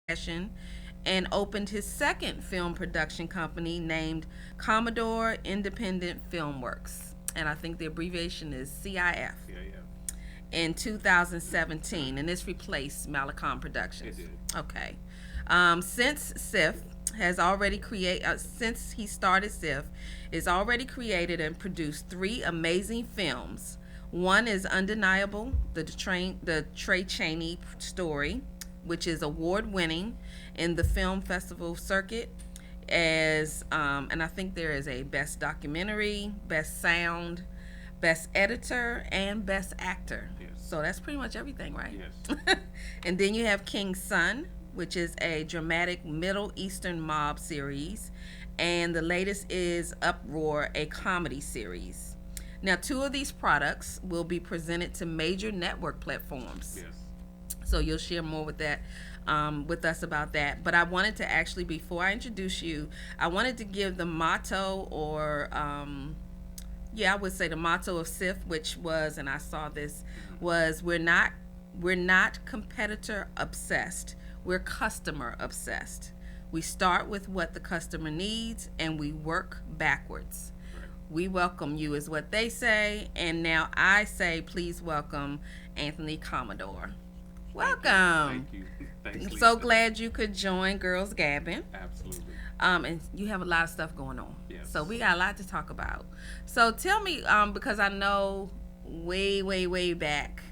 passion and opened his second film production company named Commodore Independent Film Works. And I think the abbreviation is CIF Yeah, yeah, in 2017, and this replaced Malacom it Productions. did. Okay. Since SIF has already created, since he started SIF, is already created and produced three amazing films. One is undeniable, the Trey Chaney story, which is award winning in the film festival circuit. And I think there is a best documentary, best sound, best editor, and best actor. Yes, So that's pretty much everything, right? yes. And then you have King's Son, which is a dramatic Middle Eastern mob series. And the latest is Uproar, a comedy series. Now, two of these products will be presented to major network platforms. Yes. So you'll share more with us about that. But I wanted to actually, before I introduce you, I wanted to give the motto, or yeah, I would say the motto of SIF, which was, and I saw this, Hmm. was we're not competitor obsessed. We're customer obsessed. We start with what the customer needs and we work backwards. Right. We welcome you, is what they say. And now I say, please welcome Anthony Commodore. Thank you. Welcome. Thank you. Thanks, I'm so Lisa. glad you could join Girls Gabbin. Absolutely. And you have a lot of stuff going on. So Yes. we got a lot to talk about. So tell me, because I know way, way, way back,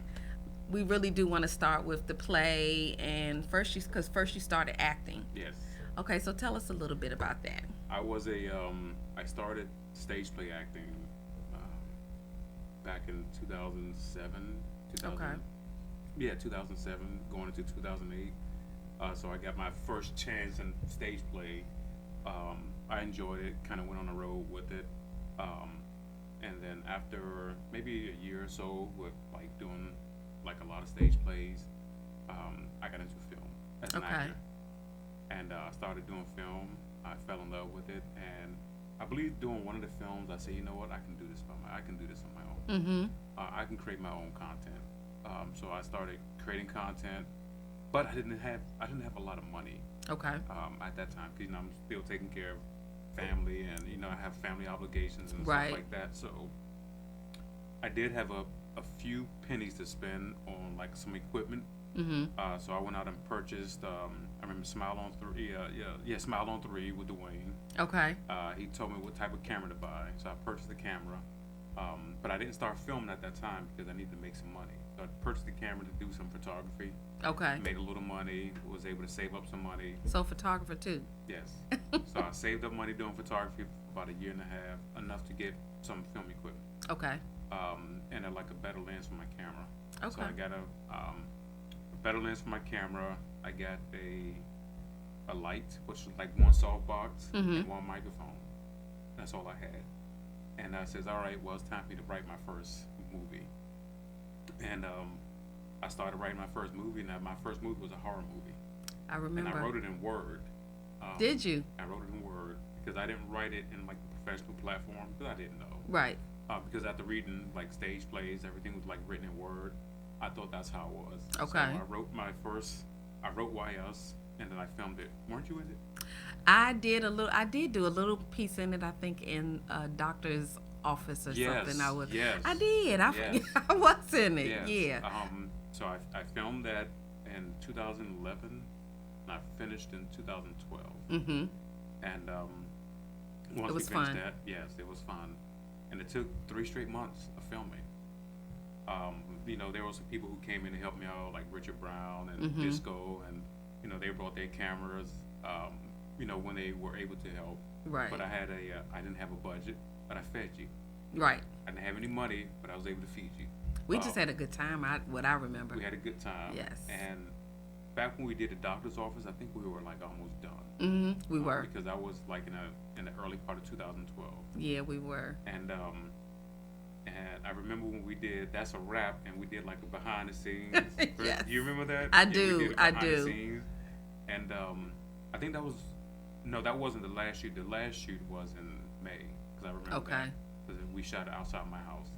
we really do want to start with the play, and because first you started acting. Yes. Okay, so tell us a little bit about that. I started stage play acting back in 2007, Okay. 2000, yeah, 2007, going into 2008. So I got my first chance in stage play. I enjoyed it, kind of went on the road with it. Um, and then after maybe a year or so with like doing like a lot of stage plays, I got into film as an Okay. actor, and I started doing film. I fell in love with it, and I believe doing one of the films, I said, you know what, I can do this on my own. Mm-hmm. I can create my own content. So I started creating content, but I didn't have a lot of money Okay. at that time because I'm still taking care of family, and I have family obligations and stuff Right. like that. So I did have a few pennies to spend on like some equipment. Mm-hmm. So I went out and purchased. I remember Smile on Three. Yeah, Smile on Three with Dwayne. Okay. He told me what type of camera to buy, so I purchased the camera. But I didn't start filming at that time because I needed to make some money. So I purchased the camera to do some photography. Okay. Made a little money. Was able to save up some money. So photographer too. Yes. So I saved up money doing photography for about a year and a half, enough to get some film equipment, Okay. and like a better lens for my camera. So Okay. I got a better lens for my camera. I got a light, which was like one softbox Mm-hmm. and one microphone. That's all I had. And I says, all right, well, it's time for me to write my first movie. And I started writing my first movie, and my first movie was a horror movie. I And I remember. wrote it in Word. Did you? I wrote it in Word because I didn't write it in like the professional platform because I didn't know. Right. Because after reading like stage plays, everything was like written in Word. I thought that's how it was. Okay. So I wrote Why Us, and then I filmed it. Weren't you in it? I did a little. I did do a little piece in it. I think in a doctor's office or Yes. something. I was. Yes. I did. I Yes. I was in it. Yes. Yeah. So I filmed that in 2011, and I finished in 2012. Mm-hmm. And once It we was finished fun. that, yes, it was fun. And it took 3 straight months of filming. There were some people who came in to help me out, like Richard Brown and Mm-hmm. Disco, and they brought their cameras. When they were able to help. Right. But I didn't have a budget, but I fed you. Right. I didn't have any money, but I was able to feed you. We just Um, had a good time. What I remember. We had a good time. Yes. And back when we did the doctor's office, I think we were like almost done. Mm-hmm. We were. Because I was like in the early part of 2012. Yeah, we were. And I remember when we did That's a Wrap, and we did like a behind the scenes. Yes. Do you remember that? I Yeah, we do, did a I behind the do. scenes. And I think that wasn't the last shoot. The last shoot was in May, because I remember Okay. that. Because we shot it outside my house.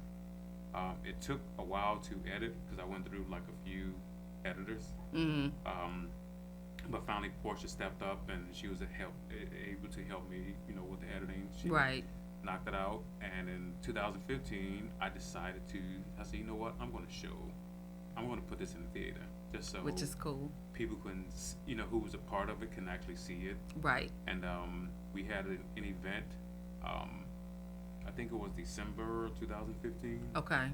It took a while to edit because I went through like a few editors. Mm-hmm. Um, But finally, Portia stepped up and she was able to help me, with the editing. She Right. knocked it out. And in 2015, I said, you know what? I'm going to put this in the theater just so Which is cool. people can, who was a part of it can actually see it. Right. And we had an event. I think it was December 2015. Okay.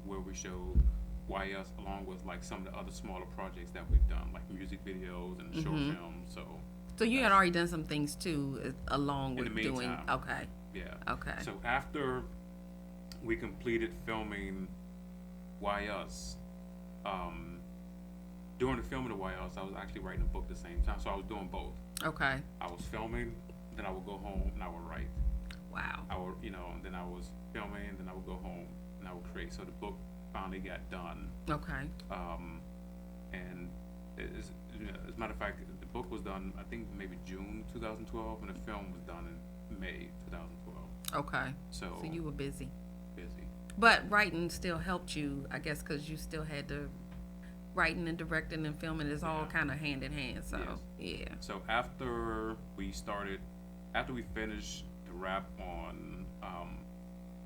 Where we showed YS along with like some of the other smaller projects that we've done, like music videos and short films. So you had already done some things too, along in with the doing. meantime, Okay. yeah. Okay. So after we completed filming YS, during the filming of YS, I was actually writing a book at the same time. So I was doing both. Okay. I was filming, then I would go home and I would write. Wow. I would, and then I was filming, and then I would go home and I would create. So the book finally got done. Okay. And as a matter of fact, the book was done, I think maybe June 2012, and the film was done in May 2012. Okay. So you were busy. busy. But writing still helped you, I guess, because you still had to writing and directing and filming is all Yeah. kind of hand in hand. So Yes. yeah. So after we finished the wrap on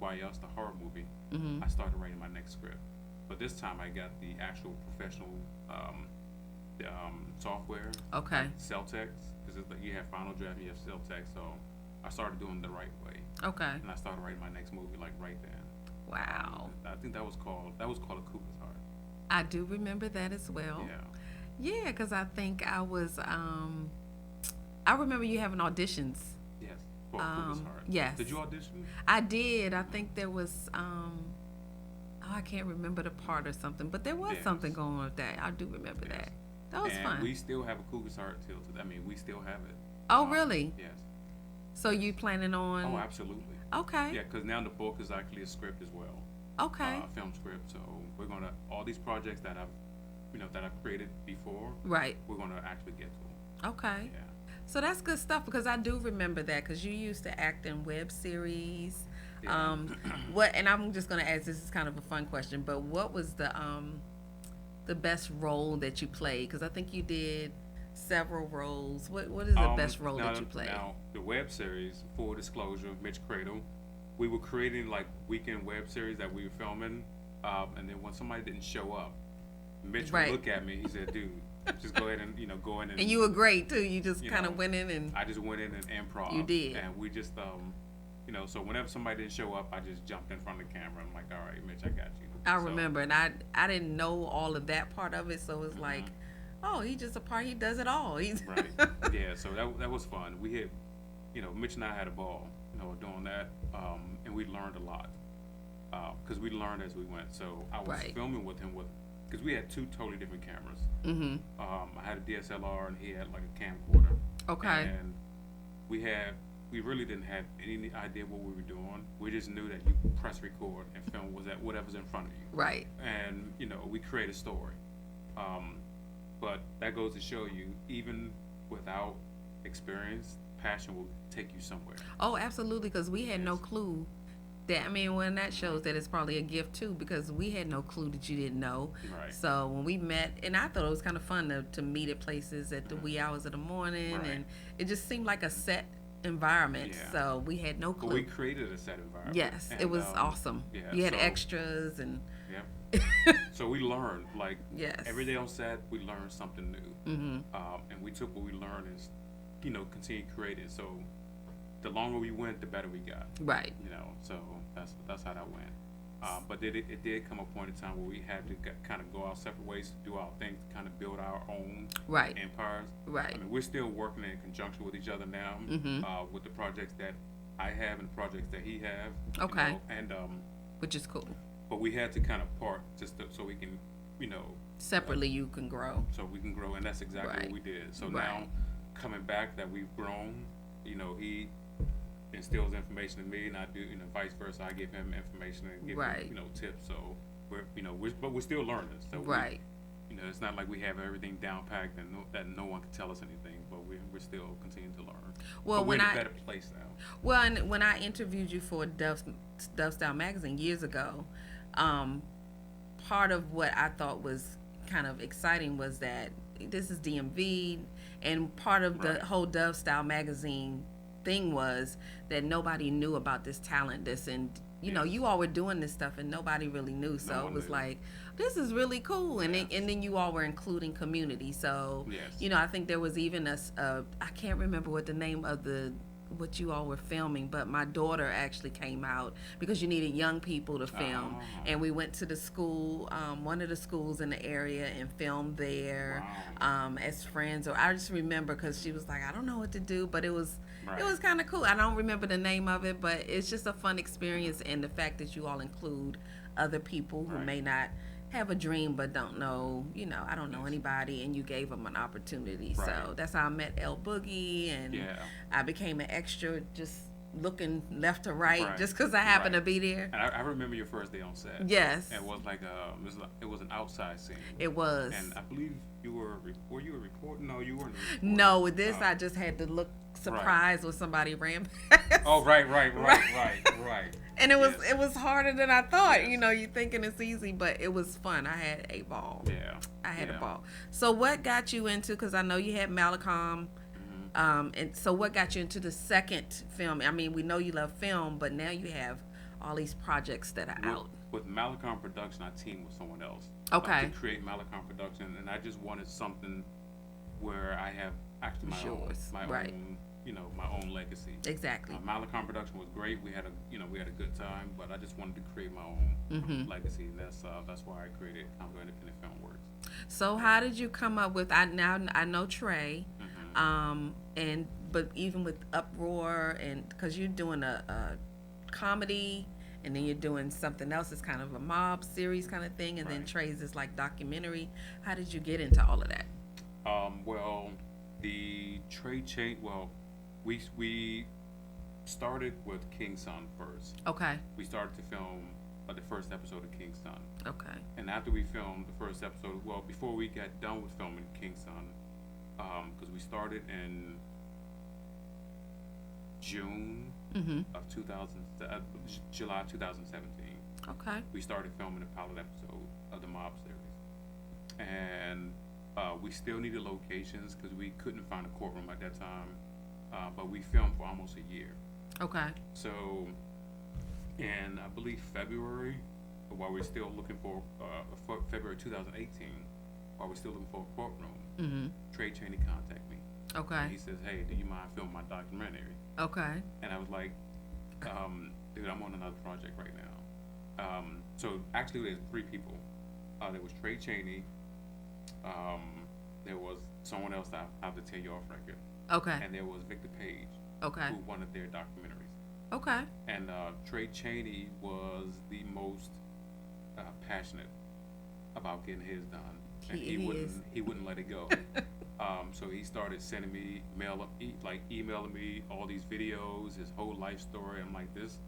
YS, the horror movie, I started writing my next script. But this time I got the actual professional software. Okay. Celtex, because you have Final Draft, you have Celtex. So I started doing it the right way, Okay. and I started writing my next movie like right then. Wow. I think that was called A Cooper's Heart. I do remember that as well. Yeah. Yeah, because I think I was. I remember you having auditions. Yes. For Cooper's Heart. Yes. Did you audition? I did. I think there was. I can't remember the part or something, but there was Yes. something going on with that. I do remember Yes. that. That was And fun. we still have a Cooper's Heart till today. I mean, we still have it. Oh, really? Yes. So you planning on? Oh, absolutely. Okay. Yeah, because now the book is actually a script as well. Okay. Film script. So we're gonna all these projects that I've created before. Right. We're gonna actually get to. Okay. Yeah. So that's good stuff because I do remember that because you used to act in web series. Yeah. What? And I'm just gonna ask. This is kind of a fun question, but what was the best role that you played? Because I think you did several roles. What is the best role that you played? Now the web series, full disclosure, Mitch Cradle, we were creating like weekend web series that we were filming, and then when somebody didn't show up, Mitch Right. would look at me. He said, "Dude, just go ahead and go in and." And you were great too. You just You kind know, of went in and I just went in and improv. You did. And we just so whenever somebody didn't show up, I just jumped in front of the camera. I'm like, all right, Mitch, I got you. I So, remember, and I didn't know all of that part of it, so it's like, oh, he's just a part. He does it all. He's Right. Yeah. So that was fun. We had, Mitch and I had a ball, doing that, and we learned a lot, because we learned as we went. So I was Right. filming with him because we had two totally different cameras. Mm-hmm. I had a DSLR and he had like a camcorder. Okay. And we really didn't have any idea what we were doing. We just knew that you press record and film was at whatever's in front of you. Right. And we create a story. But that goes to show you, even without experience, passion will take you somewhere. Oh, absolutely, because we had no Yes. clue that. I mean, when that shows that it's probably a gift too, because we had no clue that you didn't know. Right. So when we met, and I thought it was kind of fun to meet at places at the wee hours of the morning, Right. and it just seemed like a set environment. Yeah. So we had no But we clue. created a set environment. Yes, it and, was awesome. yeah, You had so- extras and Yeah. So we learned, like, yes. every day on set, we learned something new. Mm-hmm. And we took what we learned and, continue to create it. So the longer we went, the better we got. Right. So that's how that went. But it did come a point in time where we had to kind of go our separate ways to do our things, to kind of build our own Right. empires. Right. I mean, we're still working in conjunction with each other now, with the projects that I have and the projects that he have. Okay. And Which is cool. but we had to kind of part so we can, Separately, you can grow. so we can grow, and that's exactly Right. what we did. So Right. now, coming back that we've grown, he instills information in me, and I do, vice versa. I give him information and give Right. him, tips. So but we're still learning. So Right. it's not like we have everything down packed and that no one can tell us anything, but we're still continuing to learn. Well, but we're when in a I better place now. Well, and when I interviewed you for Dove Style magazine years ago, part of what I thought was kind of exciting was that this is DMV, And part of the Right. whole Dove Style magazine thing was that nobody knew about this talent. This and Yes. you all were doing this stuff and nobody really knew. No So it one was knew. like, this is really cool. Yes. And then you all were including community. So Yes. I think there was even I can't remember what the name of what you all were filming, but my daughter actually came out because you needed young people to film, Oh. and we went to the school, one of the schools in the area, and filmed there Wow. as friends. Or I just remember because she was like, I don't know what to do, but it was Right. kind of cool. I don't remember the name of it, but it's just a fun experience, and the fact that you all include other people who Right. may not have a dream but don't know, I don't know Yes. anybody, and you gave them an opportunity. Right. So that's how I met El Boogie, and Yeah. I became an extra, just looking left to right, Right. just because I happened Right. to be there. And I remember your first day on set. Yes, And it was like it was an outside scene. it was. And I believe you were you a reporter? No, you weren't. A reporter. No, with this, Oh. I just had to look surprised when somebody ran past. Oh, right. And it was Yes. it was harder than I thought. Yes. You thinking it's easy, but it was fun. I had a ball. Yeah. I had a Yeah. ball. So what got you into? Because I know you had Malcolm. And so what got you into the second film? I mean, we know you love film, but now you have all these projects that are out. With Malacom Production, I teamed with someone else. Okay. To create Malacom Production, and I just wanted something where I have actually my Yours, own, right. my own legacy. Exactly. Malacom Production was great. We had a good time, but I just wanted to create my own legacy, and that's why I created Congo Independent Film Works. So how did you come up with? I know Trey, but even with Uproar, and because you're doing a comedy, and then you're doing something else. It's kind of a mob series kind of thing, and then Right. Trey's is like documentary. How did you get into all of that? Well, the trade chain. Well, we started with King's Son first. Okay. We started to film the first episode of King's Son. Okay. And after we filmed the first episode, well, before we got done with filming King's Son, because we started in June of July 2017, Okay. we started filming the pilot episode of the Mob series. And we still needed locations because we couldn't find a courtroom at that time, but we filmed for almost a year. Okay. So, in I believe February, while we're still looking for February 2018, while we're still looking for a courtroom, Trey Cheney contacted me. Okay. And he says, "Hey, do you mind filming my documentary?" Okay. And I was like, "Dude, I'm on another project right now." So actually, there's three people. There was Trey Cheney. There was someone else that I have to tell you off record, Okay. and there was Victor Page, Okay. who wanted their documentaries. Okay. And Trey Cheney was the most passionate about getting his done, and He is. he wouldn't let it go. So he started sending me emailing me all these videos, his whole life story. I'm like, this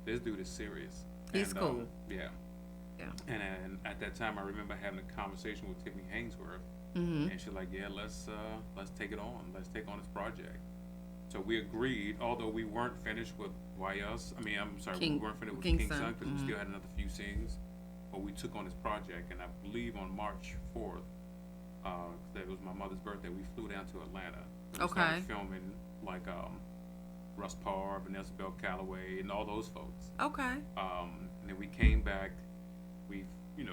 dude is serious. He's And, cool. Yeah. Yeah. And at that time, I remember having a conversation with Tiffany Hainsworth, Mm-hmm. and she's like, "Yeah, let's take it on. Let's take on this project." So we agreed, although we weren't finished with Why Us. I mean, I'm sorry, we weren't finished with King's King's Son. Son because we still had another few scenes. But we took on this project, and I believe on March 4th, that was my mother's birthday, we flew down to Atlanta. And we Okay. started filming like Russ Parr, Vanessa Bell Calloway, and all those folks. Okay. And then we came back. We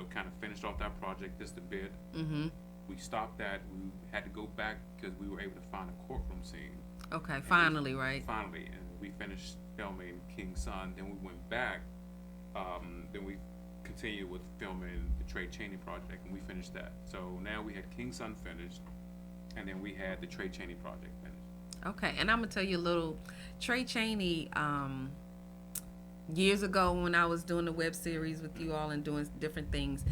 kind of finished off that project just a bit. Mm-hmm. We stopped that. We had to go back because we were able to find a courtroom scene. Okay. Finally, right? Finally, and we finished filming King's Son. Then we went back. Then we continued with filming the Trey Cheney project, and we finished that. So now we had King's Son finished, and then we had the Trey Cheney project finished. Okay. And I'm gonna tell you a little. Trey Cheney. Years ago, when I was doing the web series with you all and doing different things,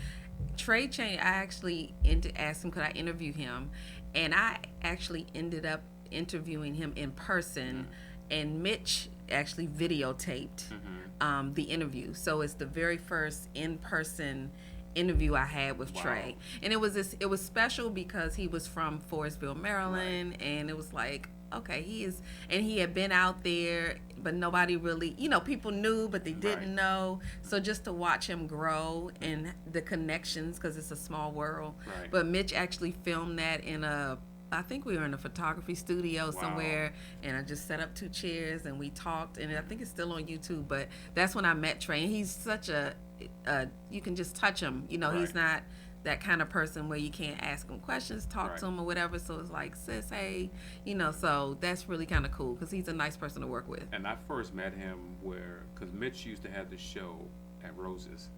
Trey Cheney, I actually asked him could I interview him, and I actually ended up interviewing him in person, and Mitch actually videotaped the interview. So it's the very first in-person interview I had with Wow. Trey, and it was special because he was from Forestville, Maryland, and it was like, okay, he had been out there, but nobody really, people knew, but they didn't Right. know. So just to watch him grow and the connections, because it's a small world. Right. But Mitch actually filmed that in a I think we were in a photography studio Wow. somewhere, and I just set up two chairs and we talked. And I think it's still on YouTube. But that's when I met Trey. And he's such you can just touch him. You know, Right. he's not that kind of person where you can't ask him questions, talk Right. to him or whatever. So it's like, sis, hey, you know. So that's really kind of cool because he's a nice person to work with. And I first met him because Mitch used to have the show at Roses.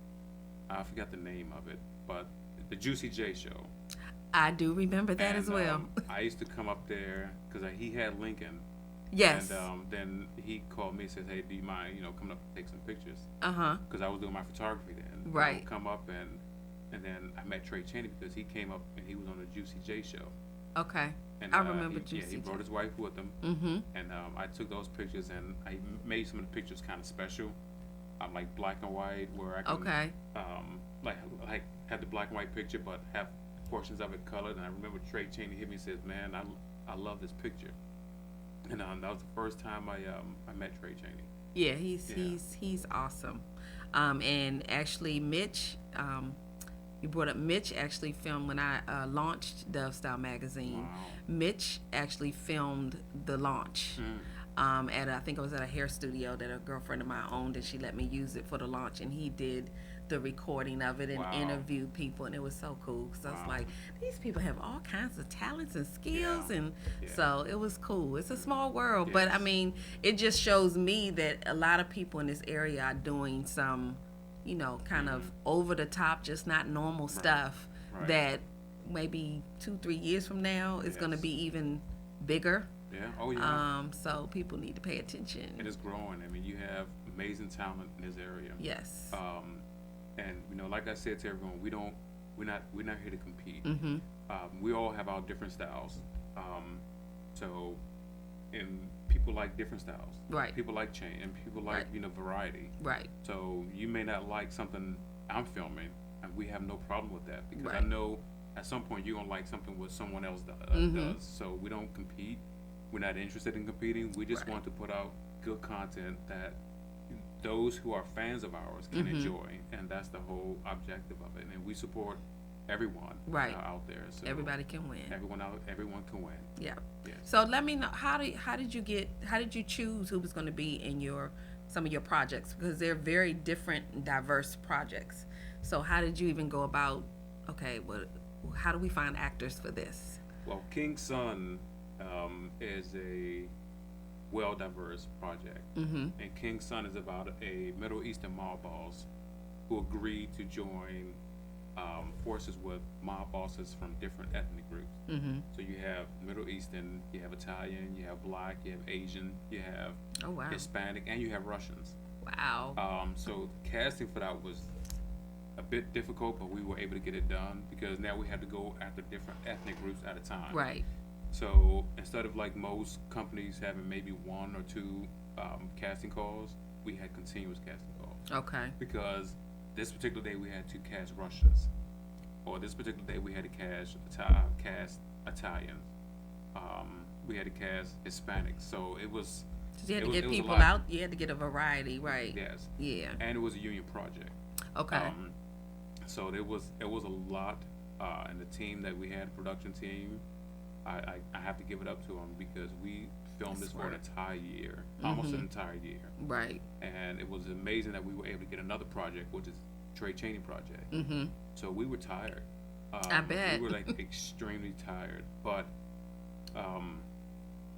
I forgot the name of it, but the Juicy J show. I do remember that as And well. I used to come up there because he had Lincoln. Yes. And then he called me and said, "Hey, do you mind, coming up and take some pictures?" Uh huh. Because I was doing my photography then. I Right. would come up and then I met Trey Cheney because he came up and he was on the Juicy J show. Okay. And I remember he Juicy. brought his wife with him. Mm-hmm. And I took those pictures and I made some of the pictures kind of special. I'm like black and white where I can Okay. like have the black and white picture but have portions of it colored. And I remember Trey Cheney hit me and says, "Man, I love this picture." And that was the first time I met Trey Cheney. Yeah, he's Yeah. he's awesome. And actually, Mitch, you brought up Mitch actually filmed when I launched Dove Style magazine. Wow. Mitch actually filmed the launch. I think it was at a hair studio that a girlfriend of mine owned, and she let me use it for the launch. And he did the recording of it and Wow. interviewed people, and it was so cool because I was Wow. like, these people have all kinds of talents and skills, Yeah. and Yeah. so it was cool. It's a small world, but I Yes. mean, it just shows me that a lot of people in this area are doing some, kind of over the top, just not normal stuff Right. that maybe 2-3 years from now is going to Yes. be even bigger. Yeah. Oh yeah. So people need to pay attention. It is growing. I mean, you have amazing talent in this area. Yes. And like I said to everyone, we're not here to compete. Mm-hmm. We all have our different styles. So, and people like different styles. Right. People like change, and people like Right. Variety. Right. So you may not like something I'm filming, and we have no problem with that because I Right. know at some point you're gonna like something what someone else Mhm. does. So we don't compete. We're not interested in competing. We just Right. want to put out good content that those who are fans of ours can Mhm. enjoy, and that's the whole objective of it. And we support everyone Right. out there. So Everybody can win. everyone can win. Yeah. Yes. So let me know how did you choose who was going to be in some of your projects, because they're very different and diverse projects. So how did you even go about, okay, how do we find actors for this? Well, King's Son is a well diverse project. Mm-hmm. And King's Son is about a Middle Eastern mob boss who agreed to join forces with mob bosses from different ethnic groups. Mm-hmm. So you have Middle Eastern, you have Italian, you have Black, you have Asian, you have Oh wow. Hispanic, and you have Russians. Wow. So casting for that was a bit difficult, but we were able to get it done because now we had to go after different ethnic groups at a time. Right. So instead of like most companies having maybe one or two casting calls, we had continuous casting calls Okay. because this particular day we had to cast Russians, or this particular day we had to cast Italians. We had to cast Hispanics. So it was So you had it to was- get it was a people lot. out. You had to get a variety, right? yes, Yeah. and it was a union project. Okay. So it was a lot, and the team that we had, production team, I have to give it up to them because we filmed That's this for an work. entire year, almost an Mhm. entire year, Right. and it was amazing that we were able to get another project, which is Trey Cheney project. Mm-hmm. So we were tired. I bet. we were like extremely tired, but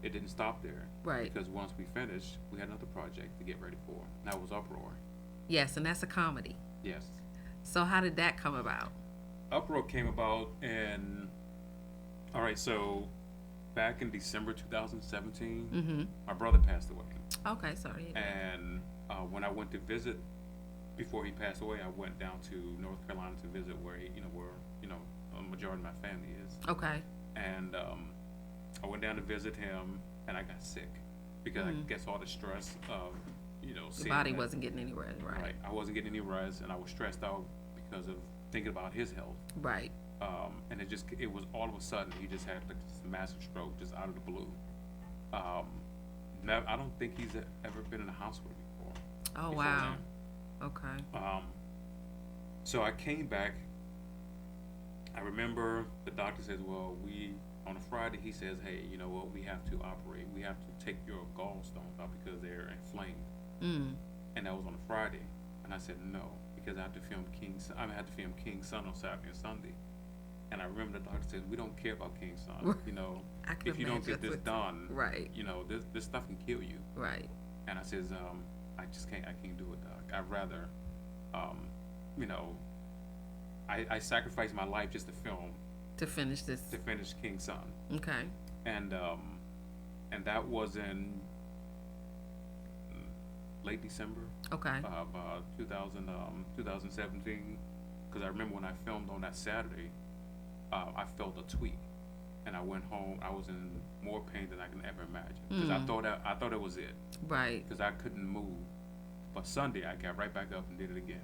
it didn't stop there. Right. Because once we finished, we had another project to get ready for. That was Uproar. Yes, and that's a comedy. Yes. So how did that come about? Uproar came about in, all right, so back in December 2017, Mm-hmm. my brother passed away. Okay, sorry. And when I went to visit, before he passed away, I went down to North Carolina to visit where a majority of my family is. Okay. And I went down to visit him, and I got sick because I guess all the stress of, Your seeing body that- wasn't getting any rest, right? right. I wasn't getting any rest, and I was stressed out because of thinking about his health. Right. And it was all of a sudden he just had like this massive stroke just out of the blue. I don't think he's ever been in a hospital before. Oh before wow. then. Okay. So I came back. I remember the doctor says, "Well, we On a Friday, he says, "Hey, you know what? We have to operate. We have to take your gallstones out because they're inflamed." Mm. And that was on a Friday, and I said no because I have to film I have to film King's Son on Saturday and Sunday. And I remember the doctor said, "We don't care about King's Son. You know, I can if you don't imagine get this with- done, Right. you know, this stuff can kill you." Right. And I says, "I just can't. I can't do it, doc. I'd rather, um, you know, I sacrificed my life just to film To finish this. to finish King's Son." Okay. And that was in late December Okay. of 2017. Because I remember when I filmed on that Saturday, I felt a tweak, and I went home. I was in more pain than I can ever imagine because I thought it was it Right. because I couldn't move. But Sunday I got right back up and did it again.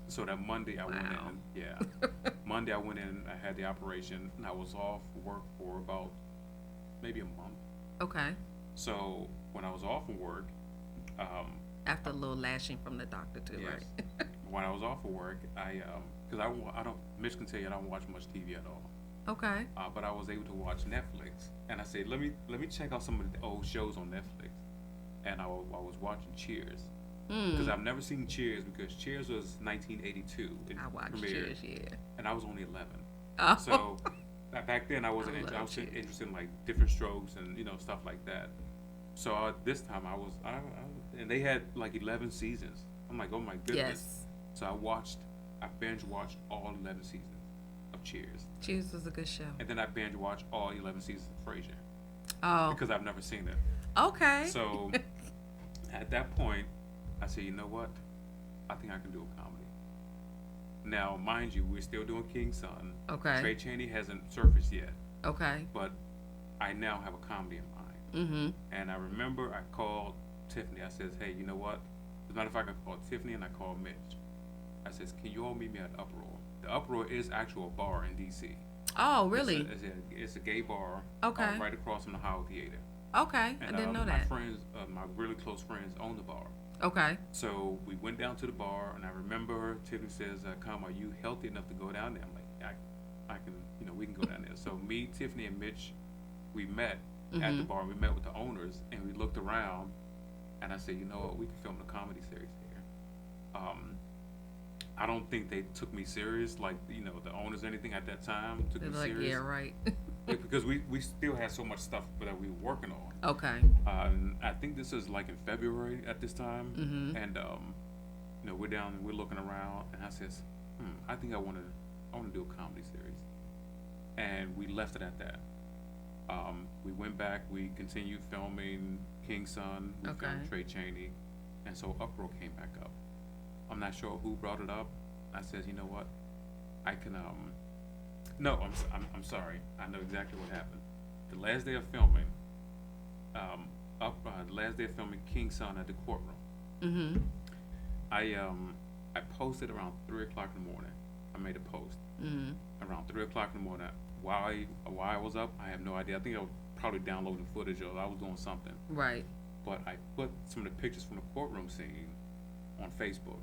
So that Monday I went Wow. in. Yeah, Monday I went in. I had the operation, and I was off work for about maybe a month. Okay. So when I was off of work, After a little lashing from the doctor too, yes, right? when I was off of work, because I don't. Mitch can tell you I don't watch much TV at all. Okay. But I was able to watch Netflix, and I said, let me check out some of the old shows on Netflix, and I was watching Cheers because I've never seen Cheers because Cheers was 1982. It I watched premiered, Cheers, yeah. and I was only 11. Oh. So back then I wasn't. I I love was Cheers. interested in like different strokes and stuff like that. So this time and they had like 11 seasons. I'm like, oh my goodness. Yes. So I binge watched all 11 seasons of Cheers. Cheers was a good show. And then I binge watched all 11 seasons of Frasier Oh. because I've never seen it. Okay. So at that point, I said, you know what? I think I can do a comedy. Now, mind you, we're still doing King's Son. Okay. Trey Chaney hasn't surfaced yet, Okay. but I now have a comedy in mind. Mm-hmm. And I remember I called Tiffany. I says, hey, you know what? As a matter of fact, I called Tiffany and I called Mitch. I says, can you all meet me at Uproar? The Uproar is actual bar in D.C. Oh, really? It's a gay bar. Okay. Right across from the Howard Theater. Okay. And, I didn't know my that. friends, my really close friends, own the bar. Okay. So we went down to the bar, and I remember Tiffany says, "Come, are you healthy enough to go down there?" I'm like, I can, we can go down there. So me, Tiffany, and Mitch, we met at the bar. We met with the owners, and we looked around, and I said, you know what, we can film a comedy series here. I don't think they took me serious, like the owners or anything at that time took They're me like, serious. yeah, right. Because we still had so much stuff that we were working on. Okay. And I think this is like in February at this time, and we're down and we're looking around, and I says, I think I want to do a comedy series, and we left it at that. We went back, we continued filming King's Son, we filmed Trey Chaney, and so Uproar came back up. I'm not sure who brought it up. I says, you know what, I can no, I'm sorry. I know exactly what happened. The last day of filming, the last day of filming King's Son at the courtroom. Mm-hmm. I posted around 3:00 in the morning. I made a post around 3:00 in the morning. Why I was up, I have no idea. I think I was probably downloading footage or I was doing something. Right. But I put some of the pictures from the courtroom scene on Facebook,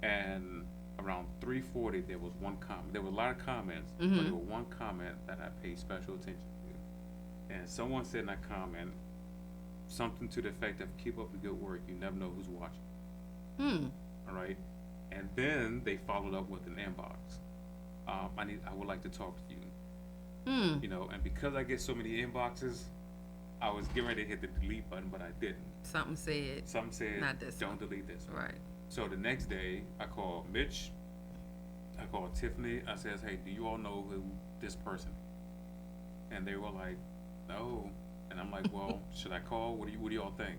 and around 3:40 there was one comment. There were a lot of comments, but there was one comment that I paid special attention to. And someone said in that comment something to the effect of, keep up the good work, you never know who's watching. All right? And then they followed up with an inbox. I would like to talk to you. And because I get so many inboxes, I was getting ready to hit the delete button, but I didn't. Something said, Not this don't one. delete this one. Right. So the next day, I called Mitch. I called Tiffany. I says, hey, do you all know who this person? And they were like, no. And I'm like, well, should I call? What do y'all think?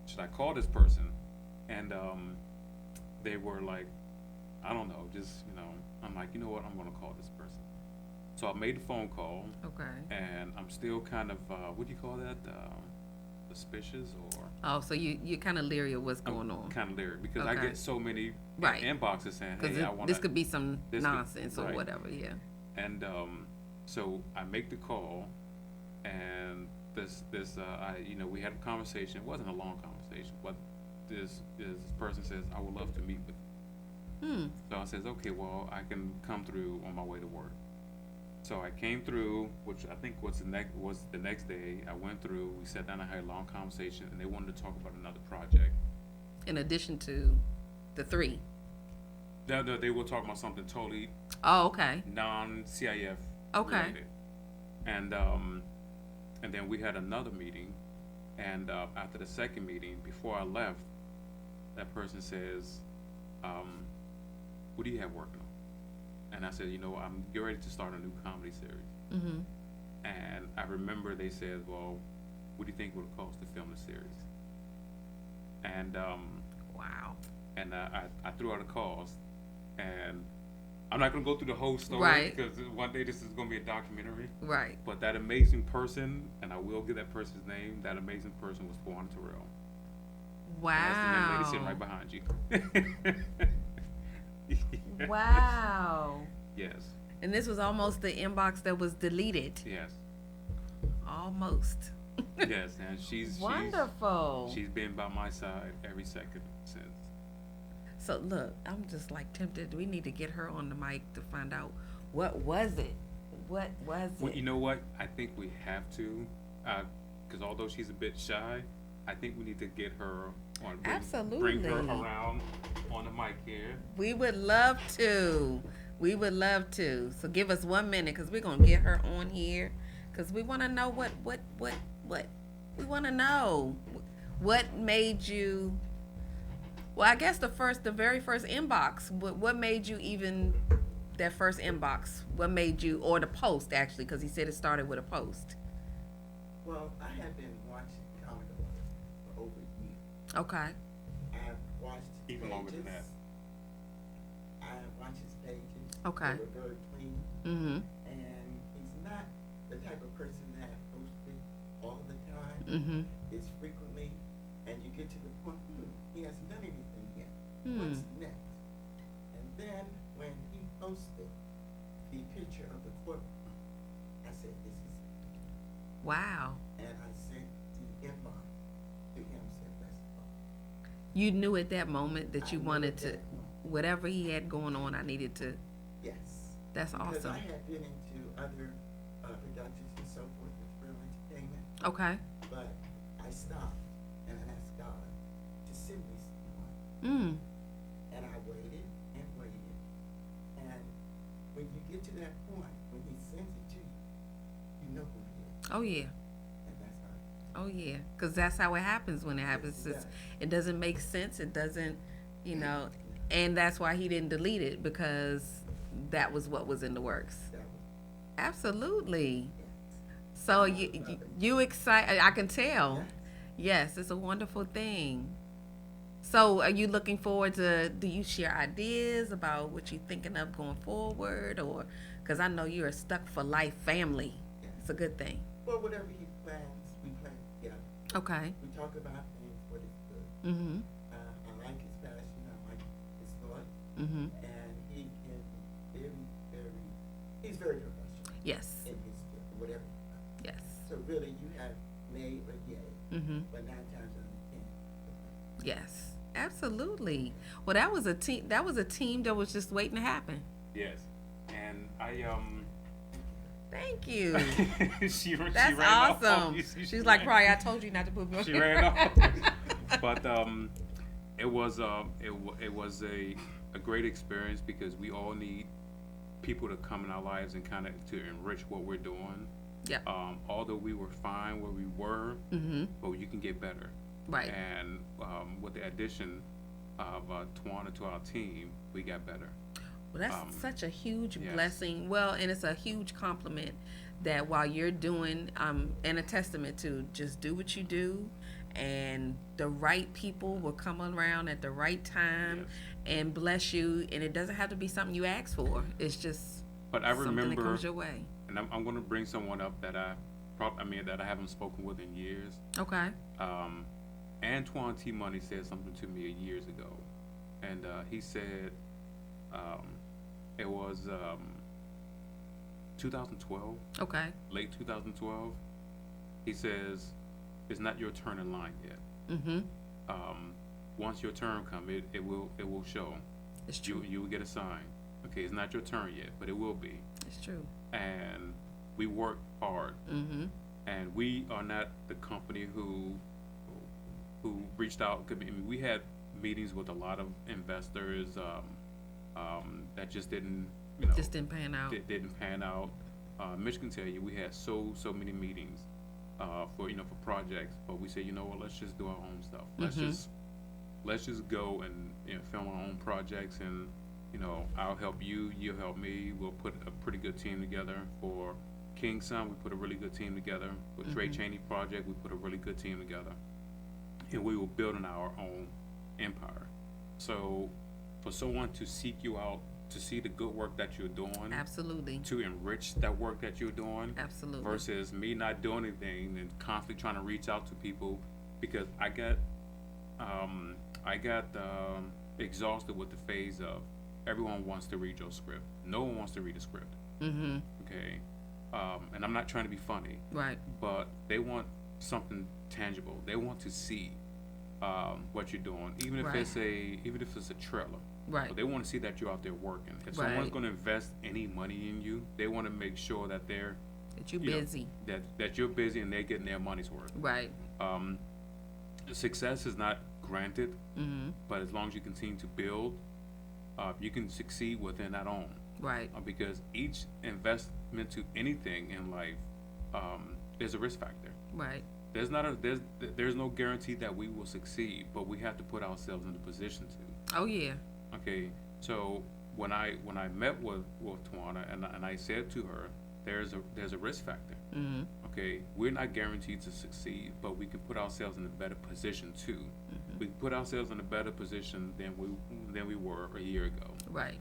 Should I call this person? And they were like, I don't know, I'm like, you know what, I'm gonna call this person. So I made the phone call. Okay. And I'm still kind of, what do you call that? Suspicious or? Oh, so you kind of leery of what's going on. Kind of leery because I get so many inboxes saying, hey, I want this could be some nonsense or whatever, yeah. And so I make the call, and we had a conversation. It wasn't a long conversation, but this person says, I would love to meet with you. So I says, okay, well, I can come through on my way to work. So I came through, which I think was the next day. I went through. We sat down and had a long conversation, and they wanted to talk about another project. In addition to the three. They were talking about something totally Oh, okay. non-CIF Okay. related, and then we had another meeting, and after the second meeting, before I left, that person says, "What do you have working on?" And I said, I'm getting ready to start a new comedy series. Mm-hmm. And I remember they said, "Well, what do you think it would cost to film the series?" And Wow. I threw out a cost, and I'm not gonna go through the whole story Right. because one day this is gonna be a documentary. Right. But that amazing person, and I will give that person's name. That amazing person was Tawana Terrell. And that's the young lady sitting right Wow. behind you. Yes. Wow. Yes. And this was almost the inbox that was deleted. Yes. Almost. Yes. And she's Wonderful. she's been by my side every second since. So look, I'm just like tempted. We need to get her on the mic to find out what was it. What was Well, it? you know what? I think we have to, because although she's a bit shy, I think we need to get her on. Bring her Absolutely. around on the mic here. We would love to. We would love to. So give us 1 minute because we're gonna get her on here because we want to know what we want to know. What made you? Well, I guess the very first inbox. What made you even that first inbox? What made you, or the post actually? Because he said it started with a post. Well, I have been watching Commodore for over a year. Okay. I've watched his Even pages. longer than that. I have watched his pages. Okay. They were very clean. Mm-hmm. And he's not the type of person that posts it all the time. Mm-hmm. It's frequently, and you get to the point, he hasn't done anything yet. Hmm. What's next? And then when he posted the picture of the courtroom, I said, this is it. Wow. And I sent the inbox to him, said, let's talk. You knew at that moment that you I knew wanted at to, that moment. whatever he had going on, I needed to. Yes. That's Because awesome. I had been into other productions and so forth with real entertainment, Okay. but I stopped and I asked God to send me someone. Mm. And I waited and waited. And when you get to that point, when he sends it to you, you know who he is. Oh yeah. And that's how Oh yeah. Because that's how it happens when it happens. Yes, It doesn't make sense. It doesn't, and that's why he didn't delete it because that was what was in the works. that was. Absolutely. Yes. So you excited? I can tell. Yes. Yes, it's a wonderful thing. So are you looking forward to? Do you share ideas about what you're thinking of going forward, or because I know you're a stuck for life family. Yes. It's a good thing. Well, whatever he plans, we plan together. Okay. We talk about things, what is good. Mm-hmm. I like his passion. I like his thought. Mm-hmm. And he can be he's very professional Yes. in his field, whatever he does. Yes. So really, you have nay or yay, Mm-hmm. but 9 times out of 10. Yes. Absolutely. Well, that was a team. That was a team that was just waiting to happen. Yes. And Thank you. she That's ran off. awesome. She's like, probably I told you not to put me on She here." ran off. But it was a great experience because we all need people to come in our lives and kind of to enrich what we're doing. Yeah. Although we were fine where we were, Mm-hmm. but you can get better. Right. And with the addition of Tawana to our team, we got better. Well, that's such a huge yes. blessing. Well, and it's a huge compliment that while you're doing, and a testament to just do what you do, and the right people will come around at the right time Yes. and bless you. And it doesn't have to be something you ask for. It's just But I something that remember, comes your way. and I'm going to bring someone up that that I haven't spoken with in years. Okay. Antoine T. Money said something to me years ago, and he said it was 2012, Okay. late 2012. He says it's not your turn in line yet. Mm-hmm. Once your turn comes, it will show. It's true. You will get a sign. Okay, it's not your turn yet, but it will be. It's true. and we work hard. Mm-hmm. And we are not the company who reached out. I mean, we had meetings with a lot of investors that just didn't, Just didn't pan out. didn't pan out. Mitch can tell you we had so many meetings for projects, but we said, you know what, let's just do our own stuff. Let's just go and film our own projects, and I'll help you, you'll help me. We'll put a pretty good team together for King Son. We put a really good team together with Trey Cheney project. We put a really good team together, and we were building our own empire. So for someone to seek you out, to see the good work that you're doing, Absolutely. to enrich that work that you're doing, Absolutely. versus me not doing anything and constantly trying to reach out to people, because I got exhausted with the phase of everyone wants to read your script. No one wants to read a script. Mm-hmm. Okay, and I'm not trying to be funny, Right. but they want something tangible. They want to see what you're doing, even if Right. it's a trailer. Right. But they want to see that you're out there working. If Right. someone's going to invest any money in you, they want to make sure that they're That you're you know, busy. that you're busy and they're getting their money's worth. Right. Success is not granted, Mm-hmm. but as long as you continue to build, you can succeed within that own. Right. Because each investment to anything in life, there's a risk factor. Right. There's no guarantee that we will succeed, but we have to put ourselves in the position to. Oh yeah. Okay, so when I met with Tawana, and I said to her, there's a risk factor. Mm-hmm. Okay, we're not guaranteed to succeed, but we can put ourselves in a better position too. Mm-hmm. We put ourselves in a better position than we were a year ago. Right.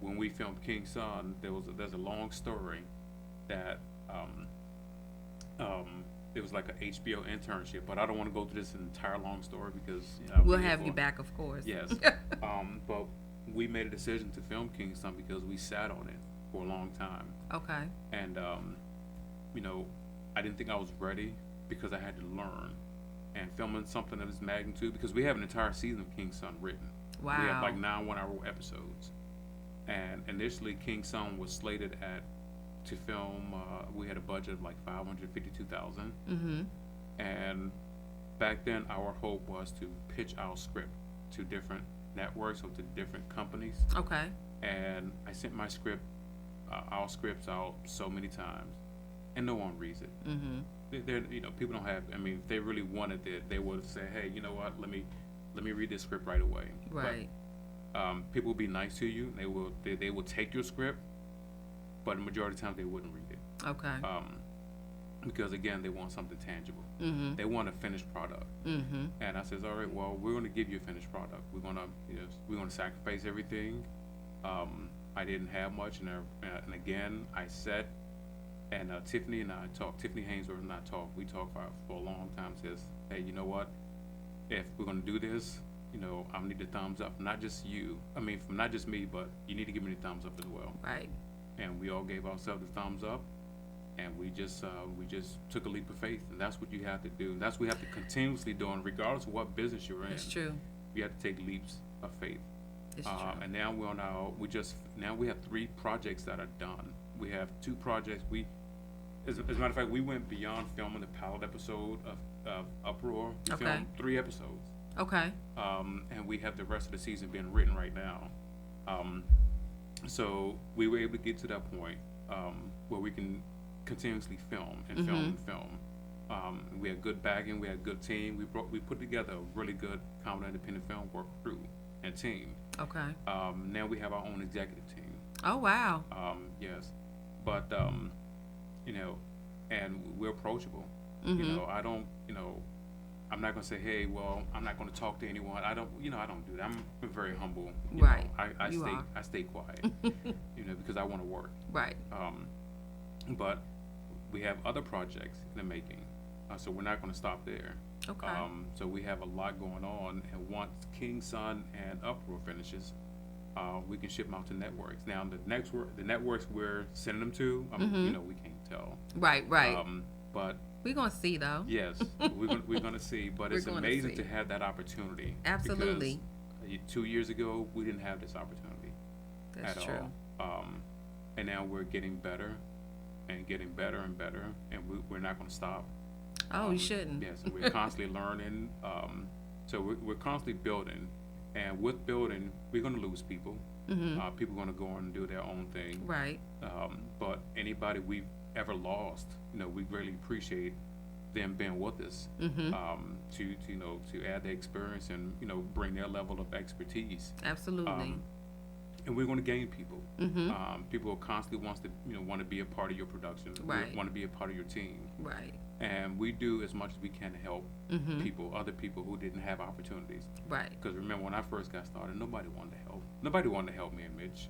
When we filmed King Son, there's a long story that it was like an HBO internship, but I don't want to go through this entire long story because We'll have you back, of course. Yes. But we made a decision to film King Son because we sat on it for a long time, Okay. and I didn't think I was ready because I had to learn. And filming something of this magnitude, because we have an entire season of King Son written. Wow. We have like 9 one-hour episodes, and initially King Son was slated to film. We had a budget of like $552,000, Mm-hmm. and back then our hope was to pitch our script to different networks or to different companies. Okay. And I sent my script, our scripts out so many times, and no one reads it. Mm-hmm. People don't have. I mean, if they really wanted it, they would have said, "Hey, you know what? Let me read this script right away." Right. But, people will be nice to you. They will take your script, but the majority of the time they wouldn't read it. Okay. Because again, they want something tangible. Mm-hmm. They want a finished product. Mm-hmm. And I says, all right, well, we're going to give you a finished product. We're going to sacrifice everything. I didn't have much, and again, I sat, and Tiffany and I talked. Tiffany Hainsworth and I talked. We talked for a long time. Says, hey, you know what? If we're going to do this, I need a thumbs up. Not just you. I mean, from not just me, but you need to give me the thumbs up as well. Right. And we all gave ourselves the thumbs up, and we just took a leap of faith, and that's what you have to do. That's what we have to continuously do, and regardless of what business you're in. It's true. You have to take leaps of faith. It's true. And now we have 3 projects that are done. We have 2 projects. As a matter of fact, we went beyond filming the pilot episode of Uproar. We Okay. filmed 3 episodes. Okay. And we have the rest of the season being written right now. So we were able to get to that point where we can continuously film and film and film. We had good backing. We had a good team. We put together a really good Commodore independent film work crew and team. Okay. Now we have our own executive team. Oh wow. Yes, but and we're approachable. Mm-hmm. I don't. I'm not gonna say, hey, well, I'm not gonna talk to anyone. I don't do that. I'm very humble. Right. I stay quiet. Because I want to work. Right. But we have other projects in the making, so we're not gonna stop there. Okay. So we have a lot going on, and once King Son and Uproar finishes, we can ship them out to networks. Now the networks we're sending them to, we can't tell. Right. Right. But We're gonna see though. yes, we're gonna see. But We're it's gonna amazing see. to have that opportunity. Absolutely. Because 2 years ago we didn't have this opportunity That's at true. all. and now we're getting better and getting better and better, and we're not going to stop. Oh, you shouldn't. Yes, and we're constantly learning. So we're constantly building, and with building, we're going to lose people. People are going to go on and do their own thing. Right. But anybody we've ever lost, we greatly appreciate them being with us, to add their experience and bring their level of expertise. Absolutely. And we're going to gain people. People constantly want to be a part of your production. Right. Want to be a part of your team. Right. And we do as much as we can to help other people who didn't have opportunities. Right. Because remember, when I first got started, nobody wanted to help. Nobody wanted to help me and Mitch.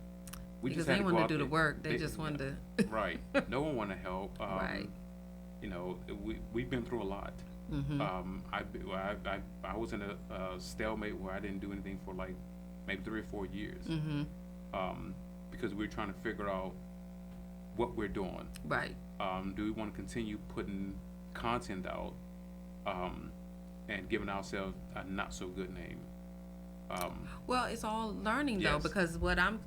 We Because just had they to wanted go to out do the there. work. They just wanted to. Right. No one wanted to help. Right. We've been through a lot. I was in a stalemate where I didn't do anything for like maybe 3 or 4 years. Because we were trying to figure out what we're doing. Right. Do we want to continue putting content out and giving ourselves a not so good name? Well, it's all learning though, Yes. because what I'm